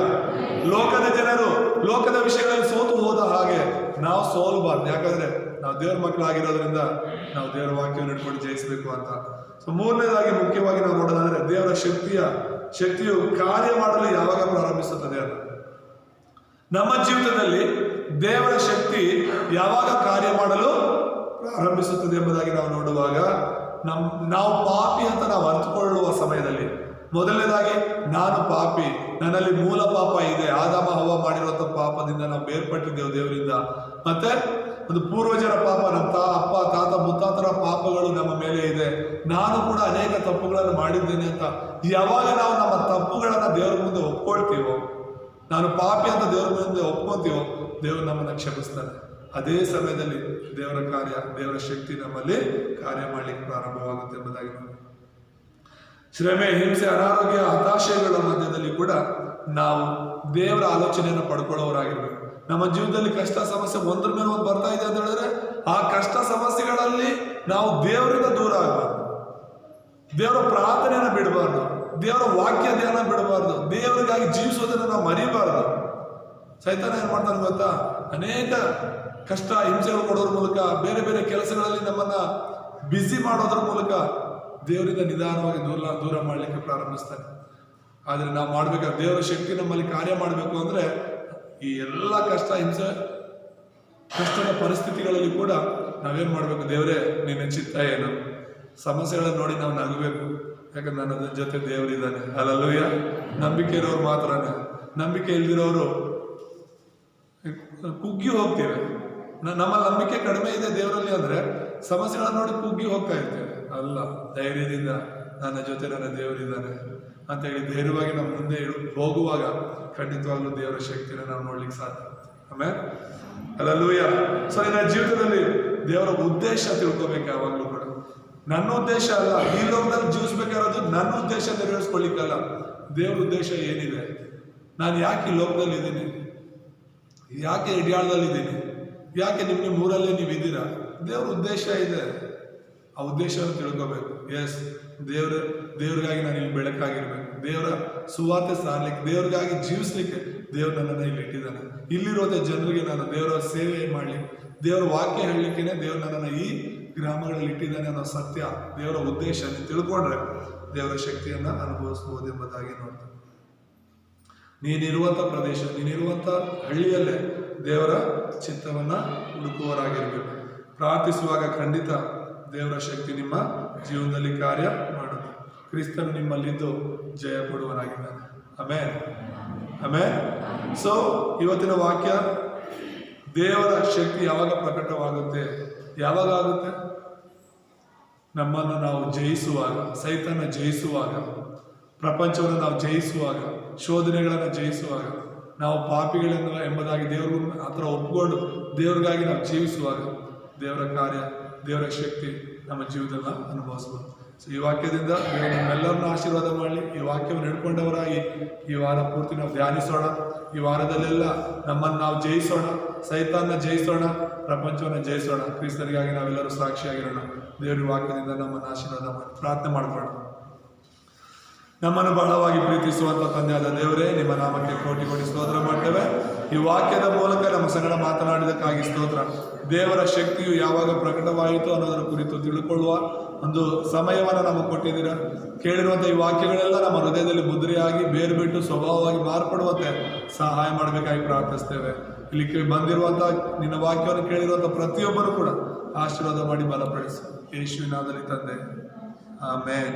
ಲೋಕದ ಜನರು ಲೋಕದ ವಿಷಯಗಳಲ್ಲಿ ಸೋತು ಹೋದ ಹಾಗೆ ನಾವು ಸೋಲಬಾರ್ದು. ಯಾಕಂದ್ರೆ ನಾವು ದೇವರ ಮಕ್ಕಳಾಗಿರೋದ್ರಿಂದ ನಾವು ದೇವರ ವಾಕ್ಯವನ್ನು ಹಿಡ್ಕೊಂಡು ಜಯಿಸಬೇಕು ಅಂತ. ಸೊ ಮೂರನೇದಾಗಿ ಮುಖ್ಯವಾಗಿ ನಾವು ನೋಡೋದಾದ್ರೆ ದೇವರ ಶಕ್ತಿಯು ಕಾರ್ಯ ಮಾಡಲು ಯಾವಾಗ ಪ್ರಾರಂಭಿಸುತ್ತದೆ ಅಂತ. ನಮ್ಮ ಜೀವಿತದಲ್ಲಿ ದೇವರ ಶಕ್ತಿ ಯಾವಾಗ ಕಾರ್ಯ ಮಾಡಲು ಪ್ರಾರಂಭಿಸುತ್ತದೆ ಎಂಬುದಾಗಿ ನಾವು ನೋಡುವಾಗ, ನಾವು ಪಾಪಿ ಅಂತ ನಾವು ಅರ್ಥಕೊಳ್ಳುವ ಸಮಯದಲ್ಲಿ, ಮೊದಲನೇದಾಗಿ ನಾನು ಪಾಪಿ, ನನ್ನಲ್ಲಿ ಮೂಲ ಪಾಪ ಇದೆ, ಆದಾಮ ಹವ್ವ ಮಾಡಿರುವಂತ ಪಾಪದಿಂದ ನಾವು ಬೇರ್ಪಟ್ಟಿದ್ದೇವೆ ದೇವರಿಂದ. ಮತ್ತೆ ಒಂದು ಪೂರ್ವಜರ ಪಾಪ, ನಮ್ಮ ಅಪ್ಪ ತಾತ ಮುತ್ತಾತರ ಪಾಪಗಳು ನಮ್ಮ ಮೇಲೆ ಇದೆ, ನಾನು ಕೂಡ ಅನೇಕ ತಪ್ಪುಗಳನ್ನು ಮಾಡಿದ್ದೇನೆ ಅಂತ ಯಾವಾಗ ನಾವು ನಮ್ಮ ತಪ್ಪುಗಳನ್ನ ದೇವರ ಮುಂದೆ ಒಪ್ಕೊಳ್ತೀವೋ, ನಾನು ಪಾಪಿ ಅಂತ ದೇವರ ಮುಂದೆ ಒಪ್ಕೊಂತೀವೋ, ದೇವರು ನಮ್ಮನ್ನು ಕ್ಷಮಿಸ್ತಾನೆ. ಅದೇ ಸಮಯದಲ್ಲಿ ದೇವರ ಕಾರ್ಯ, ದೇವರ ಶಕ್ತಿ ನಮ್ಮಲ್ಲಿ ಕಾರ್ಯ ಮಾಡಲಿಕ್ಕೆ ಪ್ರಾರಂಭವಾಗುತ್ತೆ ಎಂಬುದಾಗಿ ನೋಡಿ. ಶ್ರಮೆ, ಹಿಂಸೆ, ಅನಾರೋಗ್ಯ, ಹತಾಶೆಗಳ ಮಧ್ಯದಲ್ಲಿ ಕೂಡ ನಾವು ದೇವರ ಆಲೋಚನೆಯನ್ನು ಪಡ್ಕೊಳ್ಳೋರಾಗಿರ್ಬೇಕು. ನಮ್ಮ ಜೀವನದಲ್ಲಿ ಕಷ್ಟ ಸಮಸ್ಯೆ ಒಂದ್ರ ಮೇಲೆ ಒಂದು ಬರ್ತಾ ಇದೆ ಅಂತ ಹೇಳಿದ್ರೆ, ಆ ಕಷ್ಟ ಸಮಸ್ಯೆಗಳಲ್ಲಿ ನಾವು ದೇವರಿಂದ ದೂರ ಆಗಬಾರ್ದು, ದೇವರ ಪ್ರಾರ್ಥನೆಯನ್ನ ಬಿಡಬಾರ್ದು, ದೇವರ ವಾಕ್ಯ ಧ್ಯಾನ ಬಿಡಬಾರ್ದು, ದೇವರಿಗಾಗಿ ಜೀವಿಸೋದನ್ನ ನಾವು ಮರಿಬಾರ್ದು. ಸೈತಾನ ಏನ್ ಮಾಡ್ತಾನೆ ಗೊತ್ತಾ? ಅನೇಕ ಕಷ್ಟ ಹಿಂಸೆಗಳು ಕೊಡೋದ್ರ ಮೂಲಕ, ಬೇರೆ ಬೇರೆ ಕೆಲಸಗಳಲ್ಲಿ ನಮ್ಮನ್ನ ಬ್ಯುಸಿ ಮಾಡೋದ್ರ ಮೂಲಕ ದೇವರಿಂದ ನಿಧಾನವಾಗಿ ದೂರ ಮಾಡಲಿಕ್ಕೆ ಪ್ರಾರಂಭಿಸ್ತಾನೆ. ಆದ್ರೆ ನಾವು ಮಾಡ್ಬೇಕಾದ್ರೆ ದೇವರ ಶಕ್ತಿ ನಮ್ಮಲ್ಲಿ ಕಾರ್ಯ ಮಾಡಬೇಕು ಅಂದ್ರೆ ಈ ಎಲ್ಲ ಕಷ್ಟ ಹಿಂಸೆ ಕಷ್ಟದ ಪರಿಸ್ಥಿತಿಗಳಲ್ಲಿ ಕೂಡ ನಾವೇನ್ ಮಾಡ್ಬೇಕು? ದೇವರೇ ನಿನ್ನ ಚಿತ್ತ ಏನು? ಸಮಸ್ಯೆಗಳನ್ನು ನೋಡಿ ನಾವು ನಗಬೇಕು. ಯಾಕಂದ್ರೆ ನನ್ನ ಜೊತೆ ದೇವರಿದ್ದಾನೆ. ಹಲ್ಲೆಲೂಯಾ. ನಂಬಿಕೆ ಇರೋರು ಮಾತ್ರನೇ. ನಂಬಿಕೆ ಇಲ್ದಿರೋರು ಕುಗ್ಗಿ ಹೋಗ್ತೇವೆ. ನಮ್ಮ ನಂಬಿಕೆ ಕಡಿಮೆ ಇದೆ ದೇವರಲ್ಲಿ ಅಂದ್ರೆ ಸಮಸ್ಯೆಗಳನ್ನ ನೋಡಿ ಕುಗ್ಗಿ ಹೋಗ್ತಾ ಇರ್ತೇವೆ. ಅಲ್ಲ, ಧೈರ್ಯದಿಂದ ನನ್ನ ಜೊತೆ ನನ್ನ ದೇವರಿದ್ದಾನೆ ಅಂತ ಹೇಳಿ ಧೈರ್ಯವಾಗಿ ನಾವು ಮುಂದೆ ಹೋಗುವಾಗ ಖಂಡಿತವಾಗ್ಲೂ ದೇವರ ಶಕ್ತಿನ ನಾವು ನೋಡ್ಲಿಕ್ಕೆ ಸಾಧ್ಯ. ಆಮೇಲೆ ಹಲ್ಲೆಲೂಯಾ. ಸೊ ನನ್ನ ಜೀವಿತದಲ್ಲಿ ದೇವರ ಉದ್ದೇಶ ತಿಳ್ಕೊಬೇಕು ಯಾವಾಗ್ಲೂ ಕೂಡ. ನನ್ನ ಉದ್ದೇಶ ಅಲ್ಲ, ಈ ಲೋಕದಲ್ಲಿ ಜೀವಿಸ್ಬೇಕಾಗಿರೋದು ನನ್ನ ಉದ್ದೇಶ ನೆರವೇರಿಸ್ಕೊಳ್ಳಿಕ್ಕಲ್ಲ. ದೇವರ ಉದ್ದೇಶ ಏನಿದೆ? ನಾನು ಯಾಕೆ ಈ ಲೋಕದಲ್ಲಿ ಇದ್ದೀನಿ? ಯಾಕೆ ಇಡಿಯಾಳದಲ್ಲಿದ್ದೀನಿ? ಯಾಕೆ ನಿಮ್ಮ ಊರಲ್ಲೇ ನೀವು ಇದ್ದೀರಾ? ದೇವ್ರ ಉದ್ದೇಶ ಇದೆ. ಆ ಉದ್ದೇಶವನ್ನು ತಿಳ್ಕೋಬೇಕು. ಎಸ್, ದೇವ್ರಿಗಾಗಿ ನಾನು ಇಲ್ಲಿ ಬೆಳಕಾಗಿರ್ಬೇಕು, ದೇವರ ಸುವಾರ್ತೆ ಸಾರ್ಲಿಕ್ಕೆ, ದೇವ್ರಿಗಾಗಿ ಜೀವಿಸ್ಲಿಕ್ಕೆ ದೇವ್ರು ನನ್ನನ್ನು ಇಲ್ಲಿ ಇಟ್ಟಿದ್ದಾನೆ. ಇಲ್ಲಿರೋದೇ ಜನರಿಗೆ ನಾನು ದೇವರ ಸೇವೆ ಮಾಡ್ಲಿಕ್ಕೆ, ದೇವರ ವಾಕ್ಯ ಹೇಳಲಿಕ್ಕೇನೆ ದೇವ್ರು ನನ್ನನ್ನು ಈ ಗ್ರಾಮಗಳಲ್ಲಿ ಇಟ್ಟಿದ್ದಾನೆ ಅನ್ನೋ ಸತ್ಯ, ದೇವರ ಉದ್ದೇಶ ತಿಳ್ಕೊಂಡ್ರೆ ದೇವರ ಶಕ್ತಿಯನ್ನ ಅನುಭವಿಸಬಹುದು ಎಂಬುದಾಗಿ ನೋಡ್ತೇನೆ. ನೀನಿರುವಂತ ಪ್ರದೇಶ, ನೀನಿರುವಂತ ಹಳ್ಳಿಯಲ್ಲೇ ದೇವರ ಚಿತ್ತವನ್ನ ಹುಡುಕುವವರಾಗಿರ್ಬೇಕು. ಪ್ರಾರ್ಥಿಸುವಾಗ ಖಂಡಿತ ದೇವರ ಶಕ್ತಿ ನಿಮ್ಮ ಜೀವನದಲ್ಲಿ ಕಾರ್ಯ ಮಾಡುತ್ತೆ. ಕ್ರಿಸ್ತನು ನಿಮ್ಮಲ್ಲಿದ್ದು ಜಯ ಕೊಡುವನಾಗಿದ್ದಾನೆ. Amen, amen. ಸೊ ಇವತ್ತಿನ ವಾಕ್ಯ, ದೇವರ ಶಕ್ತಿ ಯಾವಾಗ ಪ್ರಕಟವಾಗುತ್ತೆ? ಯಾವಾಗ ಆಗುತ್ತೆ? ನಮ್ಮನ್ನು ನಾವು ಜಯಿಸುವಾಗ, ಸೈತಾನ ಜಯಿಸುವಾಗ, ಪ್ರಪಂಚವನ್ನು ನಾವು ಜಯಿಸುವಾಗ, ಶೋಧನೆಗಳನ್ನು ಜಯಿಸುವಾಗ, ನಾವು ಪಾಪಿಗಳನ್ನು ಎಂಬುದಾಗಿ ದೇವ್ರ ಹತ್ರ ಒಪ್ಪಿಕೊಂಡು ದೇವ್ರಿಗಾಗಿ ನಾವು ಜೀವಿಸುವಾಗ ದೇವರ ಕಾರ್ಯ, ದೇವರ ಶಕ್ತಿ ನಮ್ಮ ಜೀವಿತನ ಅನುಭವಿಸ್ಬೋದು. ಸೊ ಈ ವಾಕ್ಯದಿಂದ ದೇವರು ನಮ್ಮೆಲ್ಲರನ್ನ ಆಶೀರ್ವಾದ ಮಾಡಲಿ. ಈ ವಾಕ್ಯವನ್ನು ಹಿಡ್ಕೊಂಡವರಾಗಿ ಈ ವಾರ ಪೂರ್ತಿ ನಾವು ಧ್ಯಾನಿಸೋಣ. ಈ ವಾರದಲ್ಲೆಲ್ಲ ನಮ್ಮನ್ನು ನಾವು ಜಯಿಸೋಣ, ಸೈತಾನ್ನ ಜಯಿಸೋಣ, ಪ್ರಪಂಚವನ್ನು ಜಯಿಸೋಣ. ಕ್ರಿಸ್ತನಿಗಾಗಿ ನಾವೆಲ್ಲರೂ ಸಾಕ್ಷಿಯಾಗಿರೋಣ. ದೇವರ ವಾಕ್ಯದಿಂದ ನಮ್ಮನ್ನು ಆಶೀರ್ವಾದ ಮಾಡಿ ಪ್ರಾರ್ಥನೆ ಮಾಡ್ಕೊಳ್ಳೋಣ. ನಮ್ಮನ್ನು ಬಹಳವಾಗಿ ಪ್ರೀತಿಸುವಂಥ ತಂದೆಯಾದ ದೇವರೇ, ನಿಮ್ಮ ನಾಮಕ್ಕೆ ಕೋಟಿ ಕೋಟಿ ಸ್ತೋತ್ರ ಮಾಡ್ತೇವೆ. ಈ ವಾಕ್ಯದ ಮೂಲಕ ನಮ್ಮ ಸಂಗಡ ಮಾತನಾಡಿದಕ್ಕಾಗಿ ಸ್ತೋತ್ರ. ದೇವರ ಶಕ್ತಿಯು ಯಾವಾಗ ಪ್ರಕಟವಾಯಿತು ಅನ್ನೋದರ ಕುರಿತು ತಿಳ್ಕೊಳ್ಳುವ ಒಂದು ಸಮಯವನ್ನು ನಮಗೆ ಕೊಟ್ಟಿದ್ದೀರಾ. ಕೇಳಿರುವಂಥ ಈ ವಾಕ್ಯಗಳೆಲ್ಲ ನಮ್ಮ ಹೃದಯದಲ್ಲಿ ಮುದ್ರೆಯಾಗಿ ಬೇರು ಬಿಟ್ಟು ಸ್ವಭಾವವಾಗಿ ಮಾರ್ಪಡುವಂತೆ ಸಹಾಯ ಮಾಡಬೇಕಾಗಿ ಪ್ರಾರ್ಥಿಸ್ತೇವೆ. ಇಲ್ಲಿ ಬಂದಿರುವಂಥ ನಿನ್ನ ವಾಕ್ಯವನ್ನು ಕೇಳಿರುವಂಥ ಪ್ರತಿಯೊಬ್ಬರು ಕೂಡ ಆಶೀರ್ವಾದ ಮಾಡಿ ಬಲಪಡಿಸಿ, ಯೇಸುವಿನ ನಾಮದಲ್ಲಿ ತಂದೆ, ಆಮೆನ್.